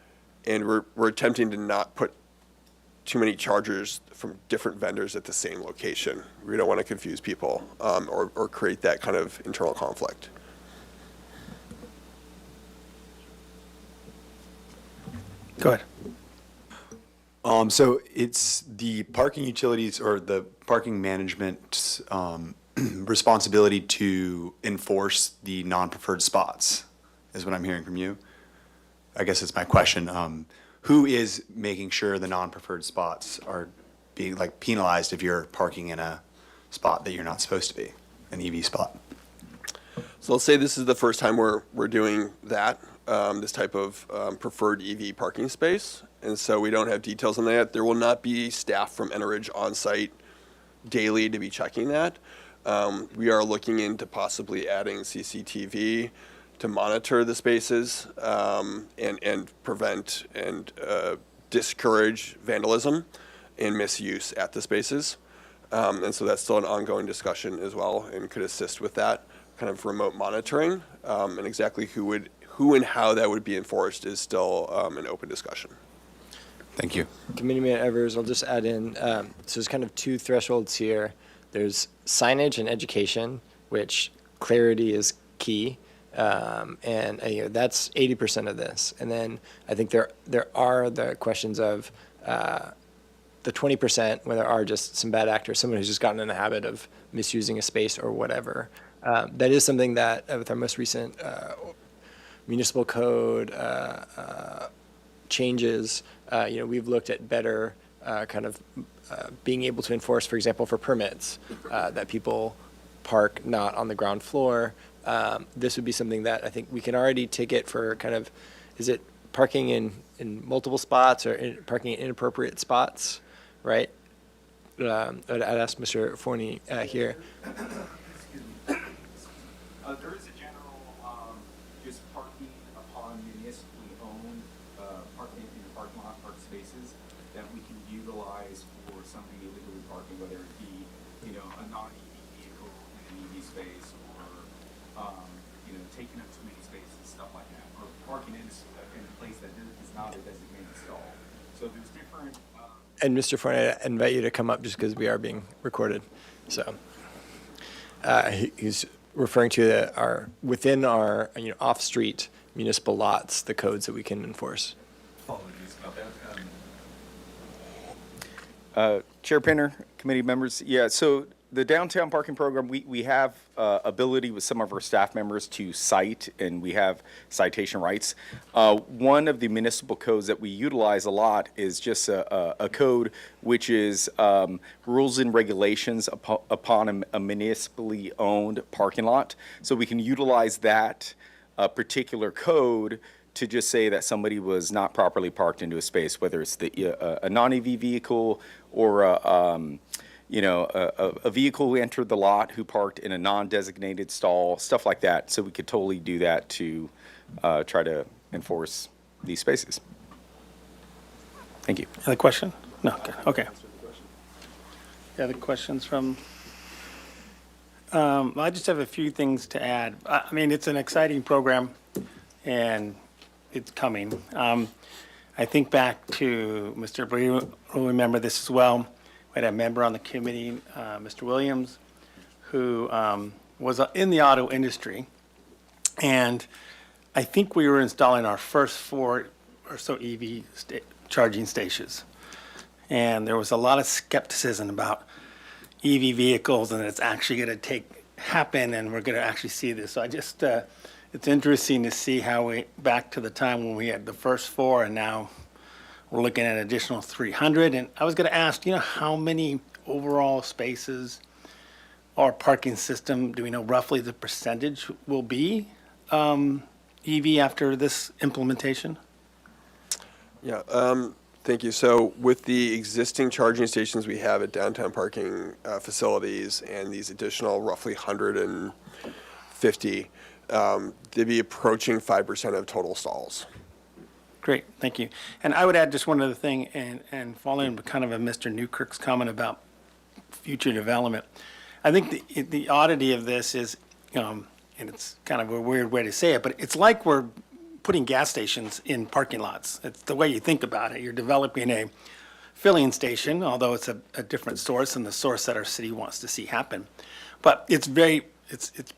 we're attempting to not put too many chargers from different vendors at the same location. We don't want to confuse people or create that kind of internal conflict. Go ahead. So it's the parking utilities or the parking management responsibility to enforce the non-preferred spots, is what I'm hearing from you. I guess it's my question. Who is making sure the non-preferred spots are being penalized if you're parking in a spot that you're not supposed to be, an EV spot? So let's say this is the first time we're doing that, this type of preferred EV parking space. And so we don't have details on that. There will not be staff from Enridge on site daily to be checking that. We are looking into possibly adding CCTV to monitor the spaces and prevent and discourage vandalism and misuse at the spaces. And so that's still an ongoing discussion as well and could assist with that kind of remote monitoring. And exactly who and how that would be enforced is still an open discussion. Thank you. Committeeman Evers, I'll just add in, so there's kind of two thresholds here. There's signage and education, which clarity is key. And that's 80% of this. And then I think there are the questions of the 20% where there are just some bad actors, someone who's just gotten in the habit of misusing a space or whatever. That is something that with our most recent municipal code changes, we've looked at better being able to enforce, for example, for permits, that people park not on the ground floor. This would be something that I think we can already ticket for is it parking in multiple spots or parking in inappropriate spots, right? I'd ask Mr. Forney here. There is a general, just parking upon municipally owned, parking in the parking lot, park spaces that we can utilize for somebody illegally parking, whether it be, a non-EV vehicle in an EV space or, taking up too many spaces, stuff like that, or parking in a place that is not a designated stall. So there's different, And Mr. Forney, I invite you to come up just because we are being recorded. So he's referring to within our off-street municipal lots, the codes that we can enforce. apologies about that. Chair Pinner, committee members, yeah, so the downtown parking program, we have ability with some of our staff members to cite, and we have citation rights. One of the municipal codes that we utilize a lot is just a code which is rules and regulations upon a municipally owned parking lot. So we can utilize that particular code to just say that somebody was not properly parked into a space, whether it's a non-EV vehicle or a vehicle who entered the lot who parked in a non-designated stall, stuff like that. So we could totally do that to try to enforce these spaces. Thank you. Other question? No, good, okay. Other questions from? I just have a few things to add. I mean, it's an exciting program, and it's coming. I think back to Mr. Bree will remember this as well. We had a member on the committee, Mr. Williams, who was in the auto industry. And I think we were installing our first 4 or so EV charging stations. And there was a lot of skepticism about EV vehicles and it's actually going to happen and we're going to actually see this. So I just, it's interesting to see how back to the time when we had the first 4 and now we're looking at an additional 300. And I was going to ask, how many overall spaces or parking system do we know roughly the percentage will be EV after this implementation? Yeah, thank you. So with the existing charging stations we have at downtown parking facilities and these additional roughly 150, they'd be approaching 5% of total stalls. Great, thank you. And I would add just one other thing, and following kind of a Mr. Newkirk's comment about future development. I think the oddity of this is, and it's kind of a weird way to say it, but it's like we're putting gas stations in parking lots. It's the way you think about it. You're developing a filling station, although it's a different source than the source that our city wants to see happen. But it's big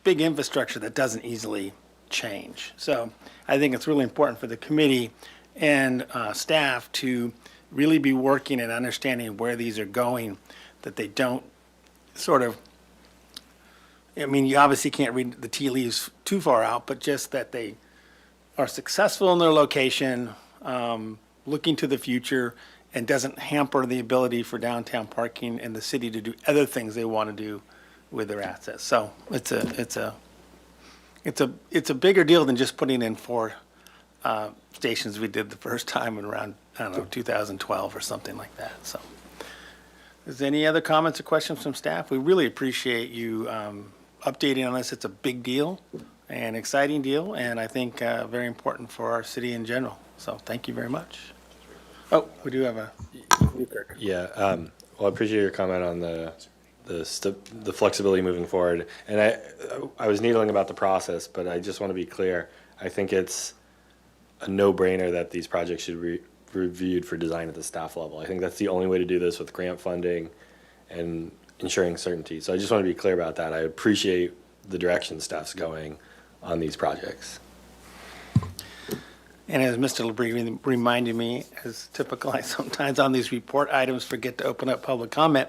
infrastructure that doesn't easily change. So I think it's really important for the committee and staff to really be working and understanding where these are going, that they don't sort of, I mean, you obviously can't read the tea leaves too far out, but just that they are successful in their location, looking to the future, and doesn't hamper the ability for downtown parking and the city to do other things they want to do with their assets. So it's a bigger deal than just putting in 4 stations we did the first time in around, 2012 or something like that. So is there any other comments or questions from staff? We really appreciate you updating on this. It's a big deal, an exciting deal, and I think very important for our city in general. So thank you very much. Oh, we do have a Newkirk. Yeah, well, I appreciate your comment on the flexibility moving forward. And I was needling about the process, but I just want to be clear. I think it's a no-brainer that these projects should be reviewed for design at the staff level. I think that's the only way to do this with grant funding and ensuring certainty. So I just want to be clear about that. I appreciate the direction staff's going on these projects. And as Mr. LeBrie reminded me, as typical, I sometimes on these report items forget to open up public comment.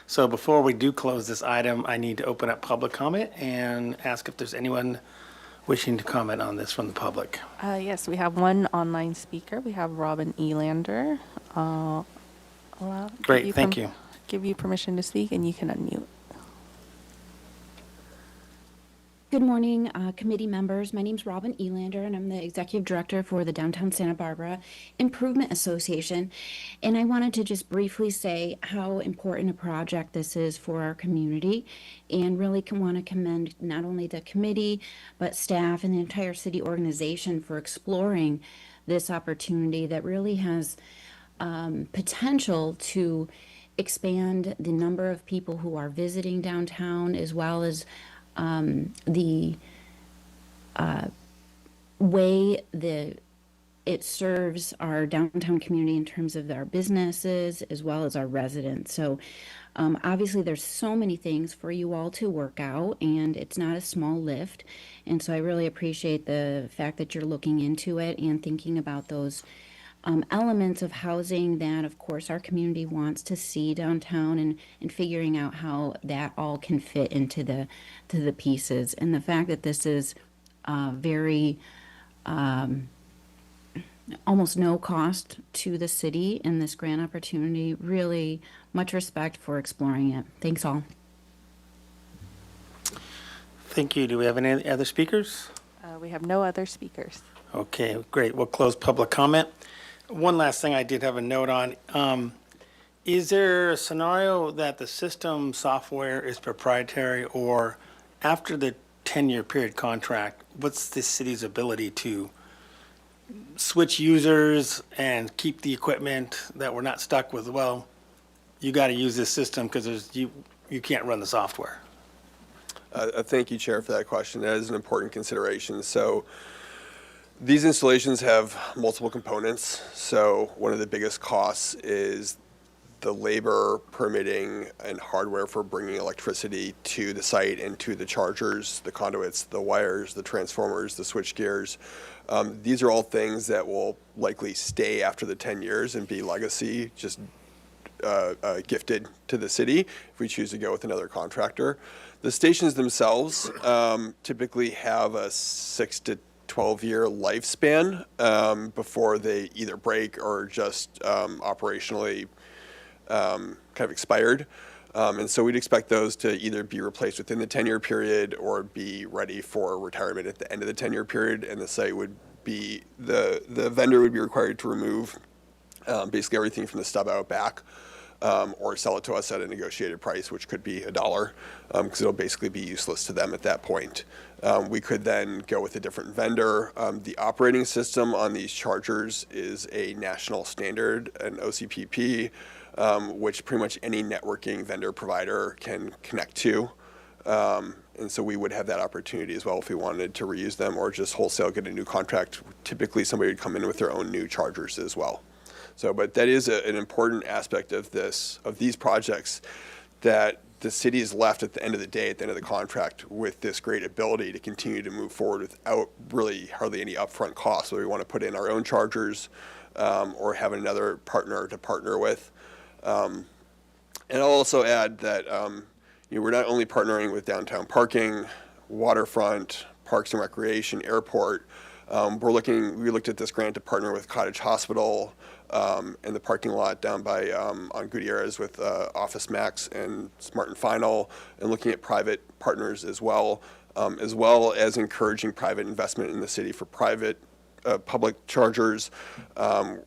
So before we do close this item, I need to open up public comment and ask if there's anyone wishing to comment on this from the public. Yes, we have one online speaker. We have Robin Elander. Great, thank you. Give you permission to speak, and you can unmute. Good morning, committee members. My name's Robin Elander, and I'm the Executive Director for the Downtown Santa Barbara Improvement Association. And I wanted to just briefly say how important a project this is for our community, and really want to commend not only the committee, but staff and the entire city organization for exploring this opportunity that really has potential to expand the number of people who are visiting downtown, as well as the way it serves our downtown community in terms of our businesses as well as our residents. So obviously there's so many things for you all to work out, and it's not a small lift. And so I really appreciate the fact that you're looking into it and thinking about those elements of housing that, of course, our community wants to see downtown, and figuring out how that all can fit into the pieces. And the fact that this is very almost no cost to the city in this grant opportunity, really much respect for exploring it. Thanks all. Thank you. Do we have any other speakers? We have no other speakers. Okay, great. We'll close public comment. One last thing I did have a note on. Is there a scenario that the system software is proprietary, or after the 10-year period contract, what's the city's ability to switch users and keep the equipment, that we're not stuck with, well, you got to use this system because you can't run the software? Thank you, Chair, for that question. That is an important consideration. So these installations have multiple components. So one of the biggest costs is the labor, permitting, and hardware for bringing electricity to the site and to the chargers, the conduits, the wires, the transformers, the switch gears. These are all things that will likely stay after the 10 years and be legacy, just gifted to the city if we choose to go with another contractor. The stations themselves typically have a 6 to 12-year lifespan before they either break or just operationally kind of expired. And so we'd expect those to either be replaced within the 10-year period or be ready for retirement at the end of the 10-year period. And the site would be, the vendor would be required to remove basically everything from the stub out back, or sell it to us at a negotiated price, which could be $1, because it'll basically be useless to them at that point. We could then go with a different vendor. The operating system on these chargers is a national standard, an OCPP, which pretty much any networking vendor provider can connect to. And so we would have that opportunity as well if we wanted to reuse them or just wholesale get a new contract. Typically, somebody would come in with their own new chargers as well. So, but that is an important aspect of these projects, that the city is left at the end of the day, at the end of the contract, with this great ability to continue to move forward without really hardly any upfront costs, whether we want to put in our own chargers or have another partner to partner with. And I'll also add that we're not only partnering with downtown parking, waterfront, parks and recreation, airport. We looked at this grant to partner with Cottage Hospital and the parking lot down by on Gutierrez with Office Max and Smart and Final, and looking at private partners as well as encouraging private investment in the city for private public chargers, and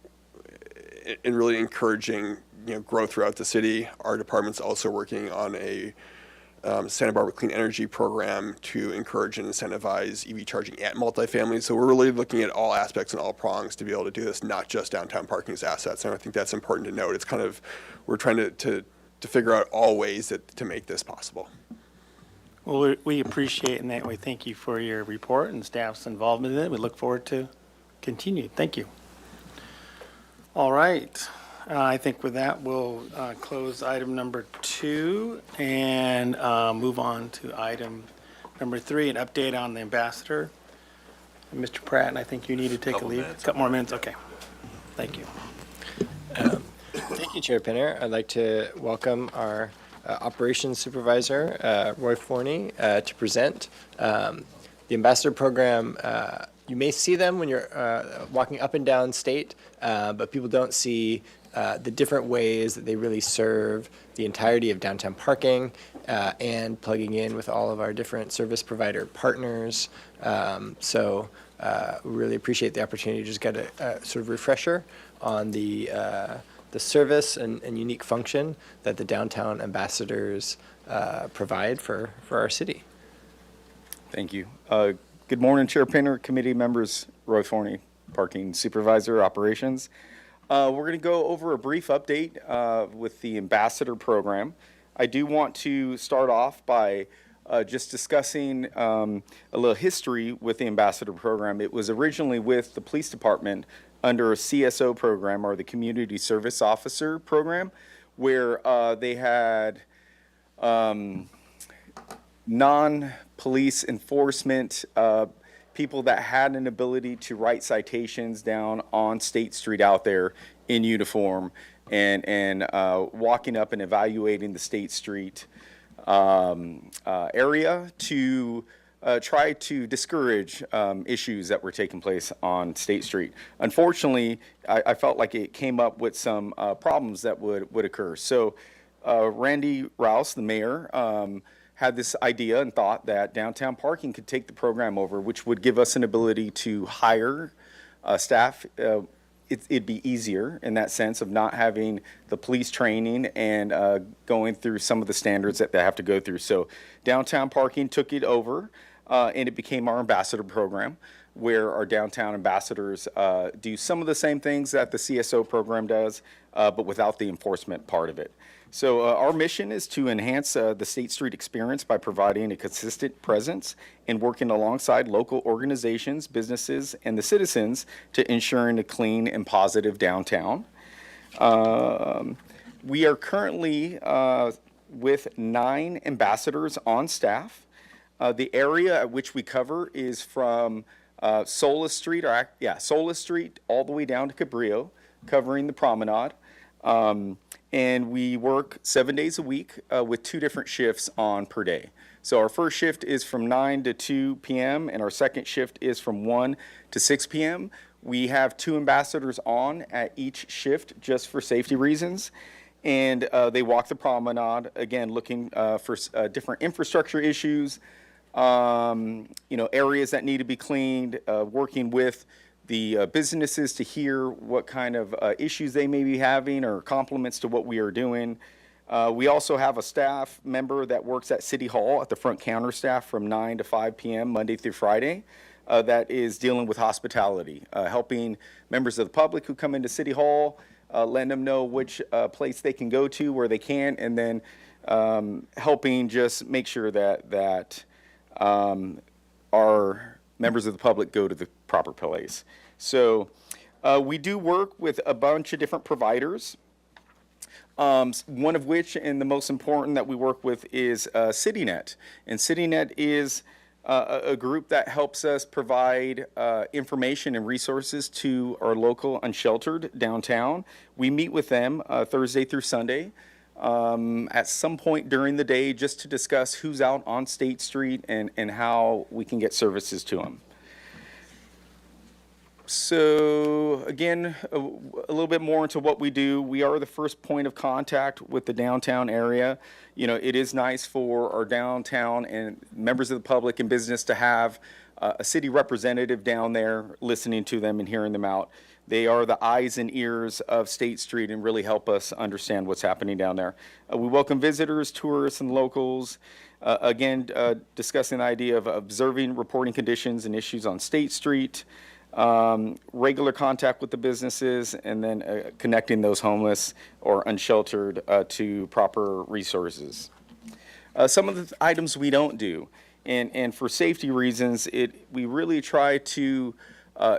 really encouraging growth throughout the city. Our department's also working on a Santa Barbara Clean Energy program to encourage and incentivize EV charging at multifamily. So we're really looking at all aspects and all prongs to be able to do this, not just downtown parking's assets. And I think that's important to note. It's kind of, we're trying to figure out all ways to make this possible. Well, we appreciate, and that we thank you for your report and staff's involvement in it. We look forward to continue. Thank you. All right. I think with that, we'll close item number 2 and move on to item number 3, an update on the ambassador. Mr. Pratt, and I think you need to take a leave. A couple more minutes. Okay. Thank you. Thank you, Chair Pinner. I'd like to welcome our operations supervisor, Roy Forney, to present. The ambassador program you may see them when you're walking up and down State, but people don't see the different ways that they really serve the entirety of downtown parking and plugging in with all of our different service provider partners. So we really appreciate the opportunity to just get a sort of refresher on the service and unique function that the downtown ambassadors provide for our city. Thank you. Good morning, Chair Pinner, committee members, Roy Forney, Parking Supervisor, Operations. We're going to go over a brief update with the Ambassador Program. I do want to start off by just discussing a little history with the Ambassador Program. It was originally with the Police Department under a CSO program, or the Community Service Officer Program, where they had non-police enforcement people that had an ability to write citations down on State Street out there in uniform and walking up and evaluating the State Street area to try to discourage issues that were taking place on State Street. Unfortunately, I felt like it came up with some problems that would occur. So Randy Rouse, the mayor, had this idea and thought that downtown parking could take the program over, which would give us an ability to hire staff. It'd be easier in that sense of not having the police training and going through some of the standards that they have to go through. So downtown parking took it over, and it became our ambassador program, where our downtown ambassadors do some of the same things that the CSO program does, but without the enforcement part of it. So our mission is to enhance the State Street experience by providing a consistent presence and working alongside local organizations, businesses, and the citizens to ensuring a clean and positive downtown. We are currently with 9 ambassadors on staff. The area at which we cover is from Solis Street, Solis Street all the way down to Cabrillo, covering the promenade. And we work 7 days a week with 2 different shifts on per day. So our first shift is from 9 to 2 p.m. and our second shift is from 1 to 6 p.m. We have 2 ambassadors on at each shift just for safety reasons. And they walk the promenade, again, looking for different infrastructure issues, areas that need to be cleaned, working with the businesses to hear what kind of issues they may be having or compliments to what we are doing. We also have a staff member that works at City Hall at the front counter staff from 9 to 5 p.m. Monday through Friday that is dealing with hospitality, helping members of the public who come into City Hall, letting them know which place they can go to, where they can, and then helping just make sure that our members of the public go to the proper place. So we do work with a bunch of different providers, one of which, and the most important that we work with, is CityNet. And CityNet is a group that helps us provide information and resources to our local unsheltered downtown. We meet with them Thursday through Sunday at some point during the day just to discuss who's out on State Street and how we can get services to them. So again, a little bit more into what we do. We are the first point of contact with the downtown area. It is nice for our downtown and members of the public and business to have a city representative down there listening to them and hearing them out. They are the eyes and ears of State Street and really help us understand what's happening down there. We welcome visitors, tourists, and locals. Discussing the idea of observing reporting conditions and issues on State Street, regular contact with the businesses, and then connecting those homeless or unsheltered to proper resources. Some of the items we don't do, and for safety reasons, we really try to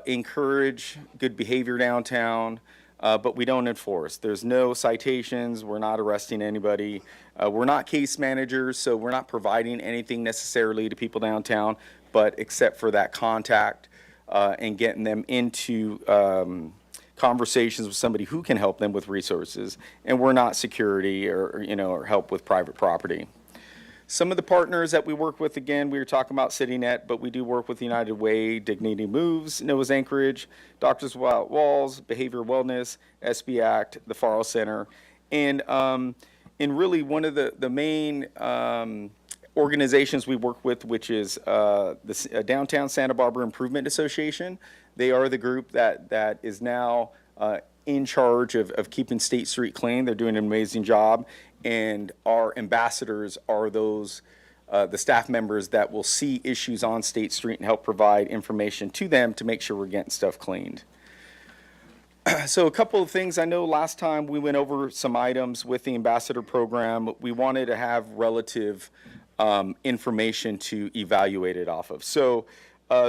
encourage good behavior downtown, but we don't enforce. There's no citations. We're not arresting anybody. We're not case managers, so we're not providing anything necessarily to people downtown, but except for that contact and getting them into conversations with somebody who can help them with resources. And we're not security or help with private property. Some of the partners that we work with, again, we were talking about CityNet, but we do work with United Way, Dignity Moves, Noah's Anchorage, Doctors Without Walls, Behavioral Wellness, SB Act, the Farrell Center. And really one of the main organizations we work with, which is the Downtown Santa Barbara Improvement Association. They are the group that is now in charge of keeping State Street clean. They're doing an amazing job. And our ambassadors are those, the staff members that will see issues on State Street and help provide information to them to make sure we're getting stuff cleaned. So a couple of things. I know last time we went over some items with the ambassador program. We wanted to have relative information to evaluate it off of. So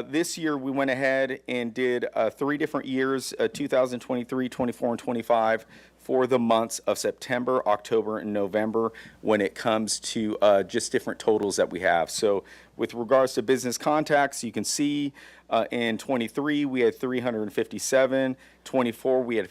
this year we went ahead and did 3 different years, 2023, 24, and 25 for the months of September, October, and November when it comes to just different totals that we have. So with regards to business contacts, you can see in 23 we had 357, 24 we had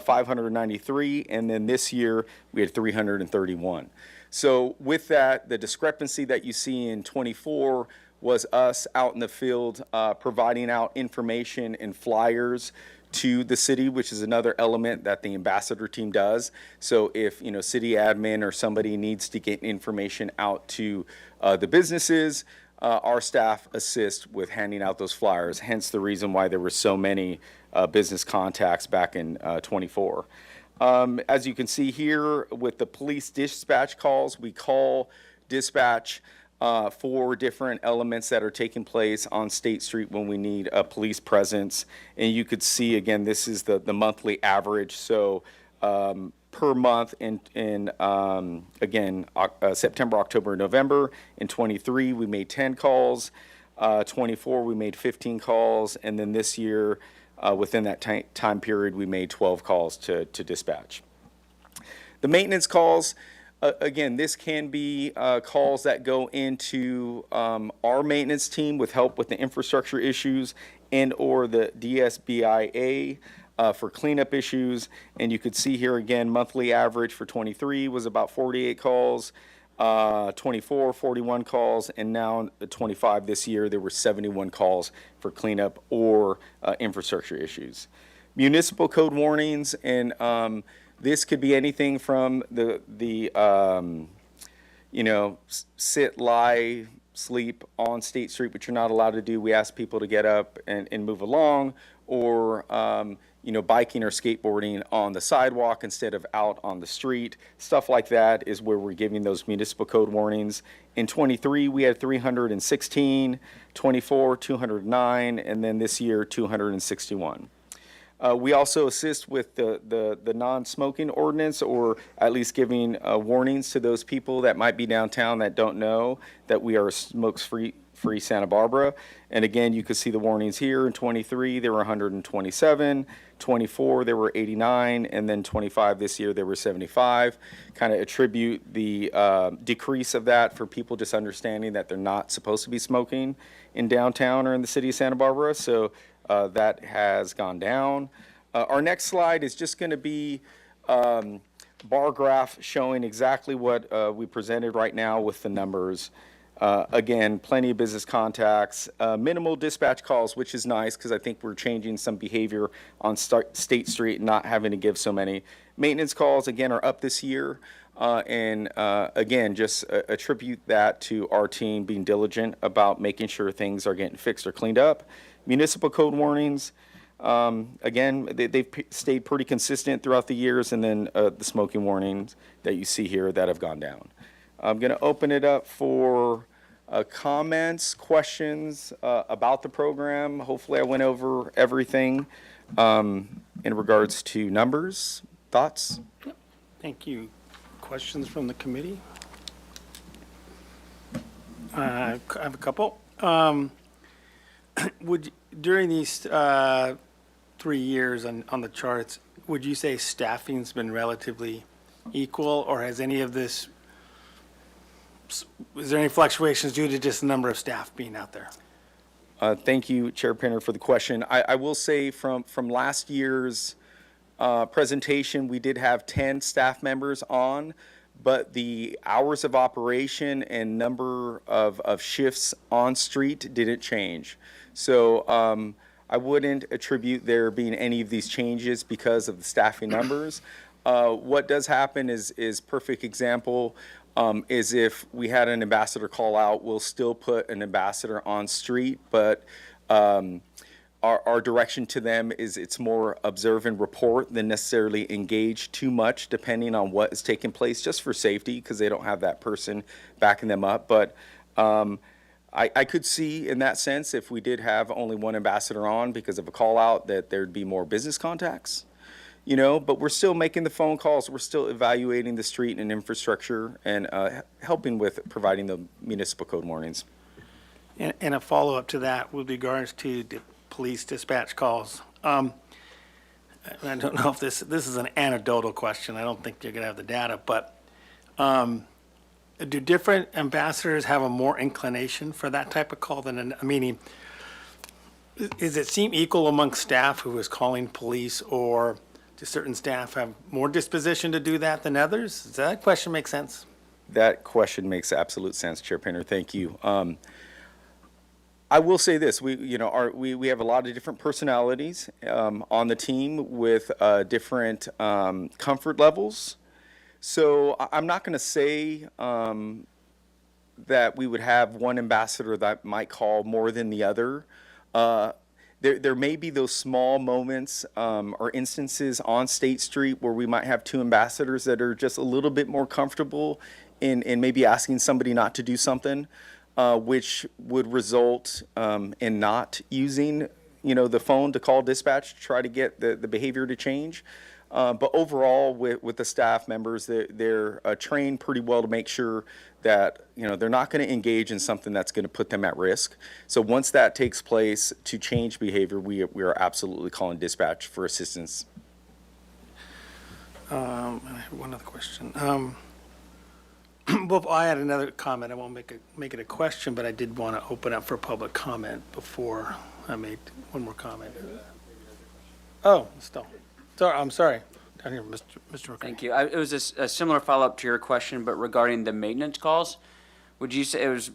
593, and then this year we had 331. So with that, the discrepancy that you see in 24 was us out in the field providing out information and flyers to the city, which is another element that the ambassador team does. So if city admin or somebody needs to get information out to the businesses, our staff assist with handing out those flyers. Hence the reason why there were so many business contacts back in 24. As you can see here with the police dispatch calls, we call dispatch for different elements that are taking place on State Street when we need a police presence. And you could see, again, this is the monthly average. So per month in September, October, November. In 23, we made 10 calls. 24, we made 15 calls. And then this year, within that time period, we made 12 calls to dispatch. The maintenance calls, again, this can be calls that go into our maintenance team with help with the infrastructure issues and or the DSBIA for cleanup issues. And you could see here again, monthly average for 23 was about 48 calls, 24, 41 calls, and now 25 this year, there were 71 calls for cleanup or infrastructure issues. Municipal code warnings, and this could be anything from sit, lie, sleep on State Street, which you're not allowed to do. We ask people to get up and move along, or biking or skateboarding on the sidewalk instead of out on the street. Stuff like that is where we're giving those municipal code warnings. In 23, we had 316, 24, 209, and then this year, 261. We also assist with the non-smoking ordinance, or at least giving warnings to those people that might be downtown that don't know that we are a smoke-free Santa Barbara. And again, you can see the warnings here. In 23, there were 127. 24, there were 89. And then 25 this year, there were 75. Kind of attribute the decrease of that for people just understanding that they're not supposed to be smoking in downtown or in the city of Santa Barbara. So that has gone down. Our next slide is just going to be bar graph showing exactly what we presented right now with the numbers. Again, plenty of business contacts, minimal dispatch calls, which is nice because I think we're changing some behavior on State Street and not having to give so many. Maintenance calls, again, are up this year. And again, just attribute that to our team being diligent about making sure things are getting fixed or cleaned up. Municipal code warnings, again, they've stayed pretty consistent throughout the years, and then the smoking warnings that you see here that have gone down. I'm going to open it up for comments, questions about the program. Hopefully I went over everything in regards to numbers. Thoughts? Thank you. Questions from the committee? I have a couple. During these 3 years on the charts, would you say staffing's been relatively equal, or has any of this, is there any fluctuations due to just the number of staff being out there? Thank you, Chair Pinner, for the question. I will say from last year's presentation, we did have 10 staff members on, but the hours of operation and number of shifts on street didn't change. So I wouldn't attribute there being any of these changes because of the staffing numbers. What does happen is perfect example is if we had an ambassador call out, we'll still put an ambassador on street, but our direction to them is it's more observe and report than necessarily engage too much, depending on what is taking place, just for safety, because they don't have that person backing them up. But I could see in that sense, if we did have only one ambassador on because of a call out, that there'd be more business contacts, you know, but we're still making the phone calls. We're still evaluating the street and infrastructure and helping with providing the municipal code warnings. And a follow-up to that with regards to the police dispatch calls. I don't know if this is an anecdotal question. I don't think you're going to have the data, but do different ambassadors have a more inclination for that type of call than, meaning, is it seem equal amongst staff who is calling police, or do certain staff have more disposition to do that than others? Does that question make sense? That question makes absolute sense, Chair Painter. Thank you. I will say this: we have a lot of different personalities on the team with different comfort levels. So I'm not going to say that we would have one ambassador that might call more than the other. There may be those small moments or instances on State Street where we might have two ambassadors that are just a little bit more comfortable in maybe asking somebody not to do something, which would result in not using, the phone to call dispatch to try to get the behavior to change. But overall, with the staff members, they're trained pretty well to make sure that they're not going to engage in something that's going to put them at risk. So once that takes place to change behavior, we are absolutely calling dispatch for assistance. I have one other question. Well, I had another comment. I won't make it a question, but I did want to open up for public comment before I made one more comment. Oh, still. Sorry, I'm sorry. Down here, Mr. McCray. Thank you. It was a similar follow-up to your question, but regarding the maintenance calls, would you say it was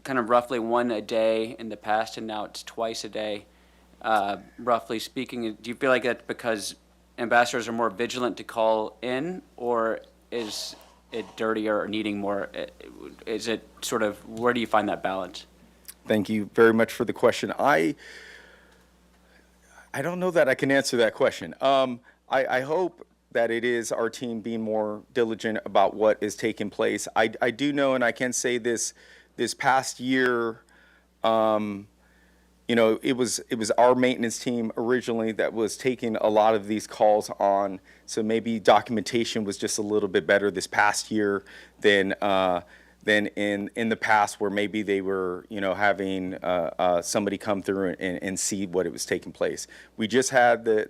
kind of roughly one a day in the past, and now it's twice a day, roughly speaking? Do you feel like that's because ambassadors are more vigilant to call in, or is it dirtier or needing more? Is it sort of, where do you find that balance? Thank you very much for the question. I don't know that I can answer that question. I hope that it is our team being more diligent about what is taking place. I do know, and I can say this past year, it was our maintenance team originally that was taking a lot of these calls on. So maybe documentation was just a little bit better this past year than in the past, where maybe they were, having somebody come through and see what it was taking place. We just had the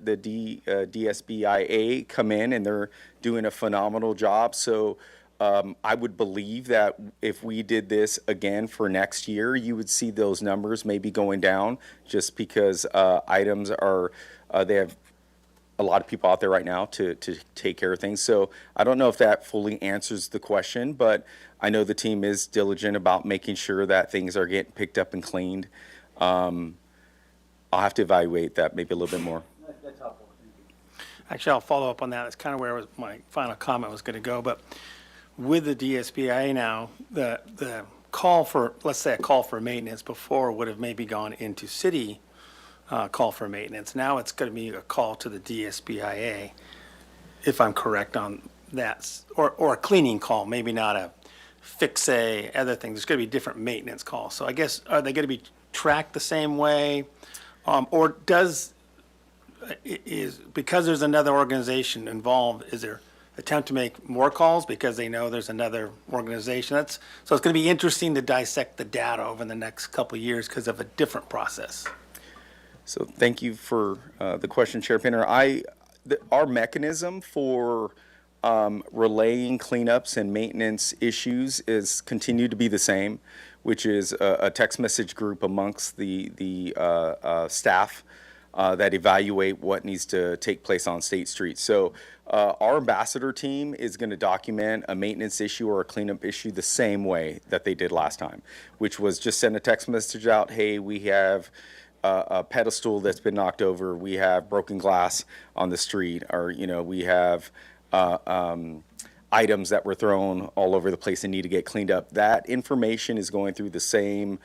DSBIA come in, and they're doing a phenomenal job. So I would believe that if we did this again for next year, you would see those numbers maybe going down, just because items are, they have a lot of people out there right now to take care of things. So I don't know if that fully answers the question, but I know the team is diligent about making sure that things are getting picked up and cleaned. I'll have to evaluate that maybe a little bit more. That's helpful. Thank you. Actually, I'll follow up on that. That's kind of where my final comment was going to go. But with the DSBIA now, the call for, let's say a call for maintenance before would have maybe gone into city call for maintenance. Now it's going to be a call to the DSBIA, if I'm correct on that, or a cleaning call, maybe not a fix-a, other things. There's going to be different maintenance calls. So I guess, are they going to be tracked the same way? Or because there's another organization involved, is there attempt to make more calls because they know there's another organization? So it's going to be interesting to dissect the data over the next couple of years because of a different process. So thank you for the question, Chair Pinner. Our mechanism for relaying cleanups and maintenance issues is continued to be the same, which is a text message group amongst the staff that evaluate what needs to take place on State Street. So our ambassador team is going to document a maintenance issue or a cleanup issue the same way that they did last time, which was just send a text message out, hey, we have a pedestal that's been knocked over, we have broken glass on the street, or, we have items that were thrown all over the place and need to get cleaned up. That information is going through the same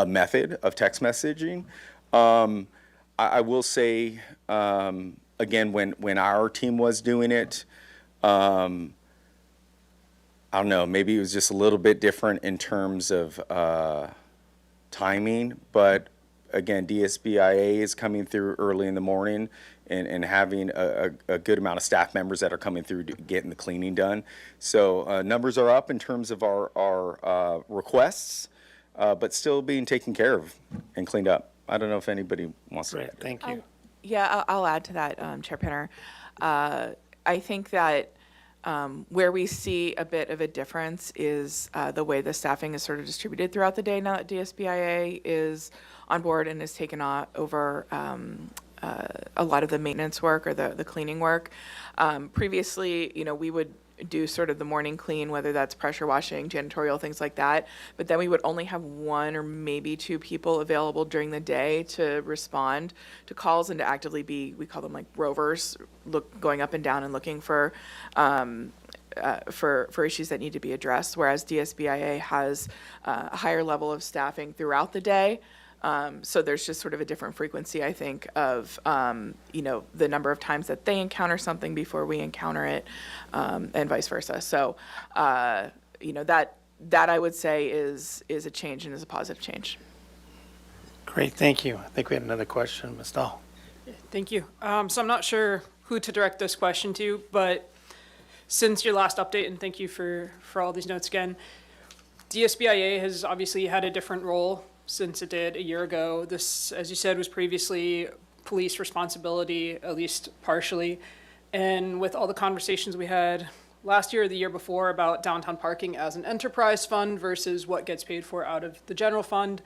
method of text messaging. I will say, again, when our team was doing it, I don't know, maybe it was just a little bit different in terms of timing, but again, DSBIA is coming through early in the morning and having a good amount of staff members that are coming through to getting the cleaning done. So numbers are up in terms of our requests, but still being taken care of and cleaned up. I don't know if anybody wants to. Great, thank you. Yeah, I'll add to that, Chair Pinner. I think that where we see a bit of a difference is the way the staffing is sort of distributed throughout the day now that DSBIA is on board and has taken over a lot of the maintenance work or the cleaning work. Previously, we would do sort of the morning clean, whether that's pressure washing, janitorial, things like that. But then we would only have one or maybe two people available during the day to respond to calls and to actively be, we call them like rovers, going up and down and looking for issues that need to be addressed. Whereas DSBIA has a higher level of staffing throughout the day. So there's just sort of a different frequency, I think, of, the number of times that they encounter something before we encounter it, and vice versa. So, that I would say is a change and is a positive change. Great, thank you. I think we had another question, Ms. Dahl. Thank you. So I'm not sure who to direct this question to, but since your last update, and thank you for all these notes again, DSBIA has obviously had a different role since it did a year ago. This, as you said, was previously police responsibility, at least partially. And with all the conversations we had last year or the year before about downtown parking as an enterprise fund versus what gets paid for out of the general fund,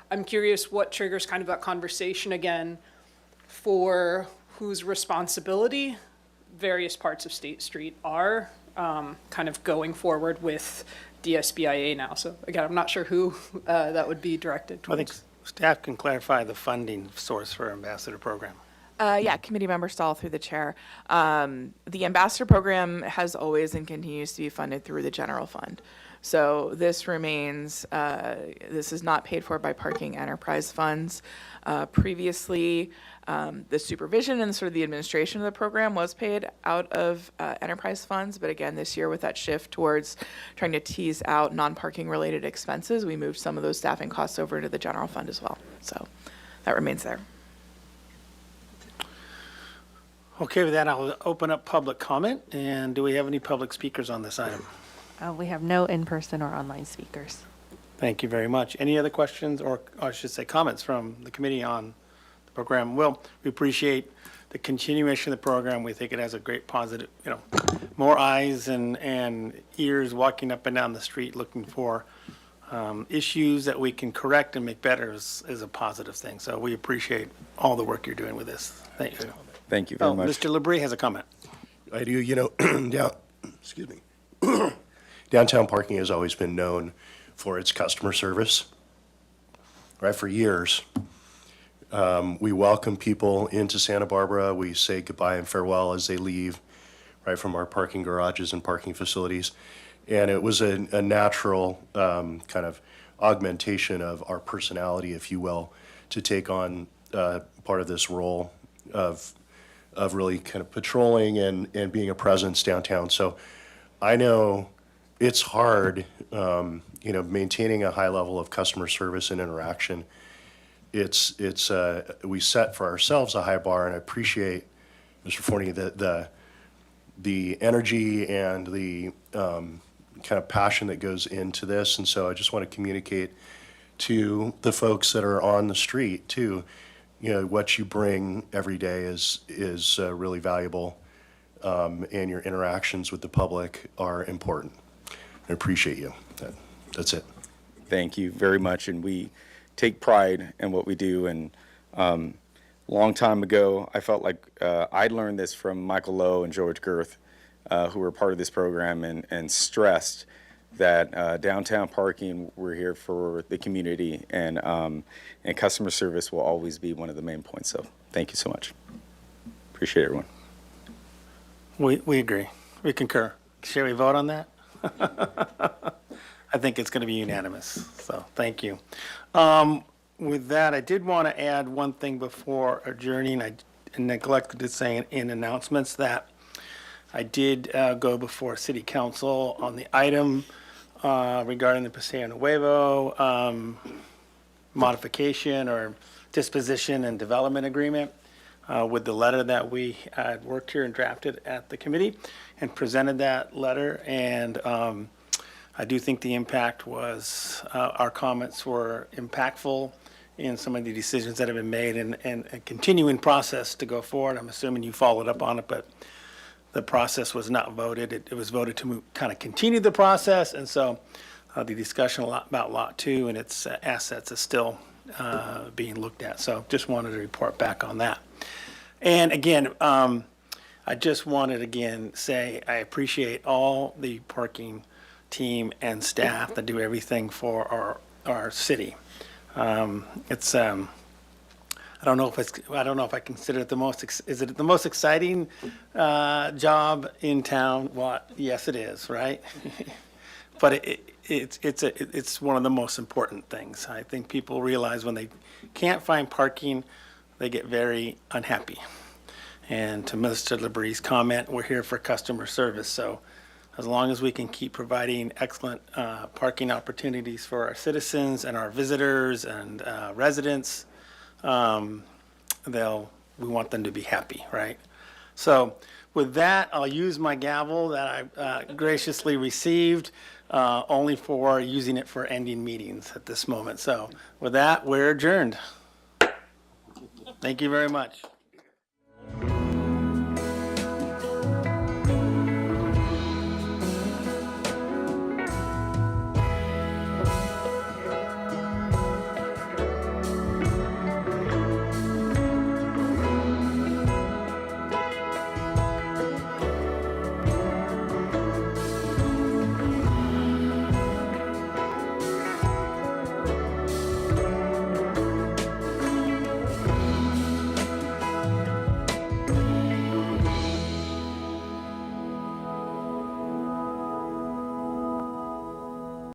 I'm curious what triggers kind of that conversation again for whose responsibility various parts of State Street are, kind of going forward with DSBIA now. So again, I'm not sure who that would be directed towards. I think staff can clarify the funding source for Ambassador Program. Yeah, Committee Member Stahl through the chair. The Ambassador Program has always and continues to be funded through the general fund. So this remains, this is not paid for by parking enterprise funds. Previously, the supervision and sort of the administration of the program was paid out of enterprise funds, but again, this year with that shift towards trying to tease out non-parking related expenses, we moved some of those staffing costs over to the general fund as well. So that remains there. Okay, with that, I'll open up public comment. And do we have any public speakers on this item? We have no in-person or online speakers. Thank you very much. Any other questions, or I should say comments from the committee on the program? Well, we appreciate the continuation of the program. We think it has a great positive, more eyes and ears walking up and down the street looking for issues that we can correct and make better is a positive thing. So we appreciate all the work you're doing with this. Thank you. Thank you very much. Mr. Labrie has a comment. I do, excuse me. Downtown parking has always been known for its customer service, right? For years. We welcome people into Santa Barbara. We say goodbye and farewell as they leave, right, from our parking garages and parking facilities. And it was a natural kind of augmentation of our personality, if you will, to take on part of this role of really kind of patrolling and being a presence downtown. So I know it's hard, maintaining a high level of customer service and interaction. We set for ourselves a high bar, and I appreciate, Mr. Forney, the energy and the kind of passion that goes into this. And so I just want to communicate to the folks that are on the street too, what you bring every day is really valuable, and your interactions with the public are important. I appreciate you. That's it. Thank you very much, and we take pride in what we do, and long time ago, I felt like I learned this from Michael Lowe and George Girth, who were part of this program, and stressed that downtown parking, we're here for the community, and customer service will always be one of the main points. So thank you so much. Appreciate it, everyone. We agree. We concur. Shall we vote on that? I think it's going to be unanimous, so thank you. With that, I did want to add one thing before adjourning. I neglected to say in announcements that I did go before City Council on the item regarding the Paseo Nuevo modification or disposition and development agreement with the letter that we had worked here and drafted at the committee and presented that letter. And I do think the impact was, our comments were impactful in some of the decisions that have been made and a continuing process to go forward. I'm assuming you followed up on it, but the process was not voted. It was voted to kind of continue the process. And so the discussion about Lot 2 and its assets is still being looked at. So just wanted to report back on that. And again, I just wanted again say I appreciate all the parking team and staff that do everything for our city. It's I don't know if I consider it the most. Is it the most exciting job in town? Well, yes, it is, right? But it's one of the most important things. I think people realize when they can't find parking, they get very unhappy. And to Mr. LeBree's comment, we're here for customer service. So as long as we can keep providing excellent parking opportunities for our citizens and our visitors and residents, we want them to be happy, right? So with that, I'll use my gavel that I graciously received, only for using it for ending meetings at this moment. So with that, we're adjourned. Thank you very much.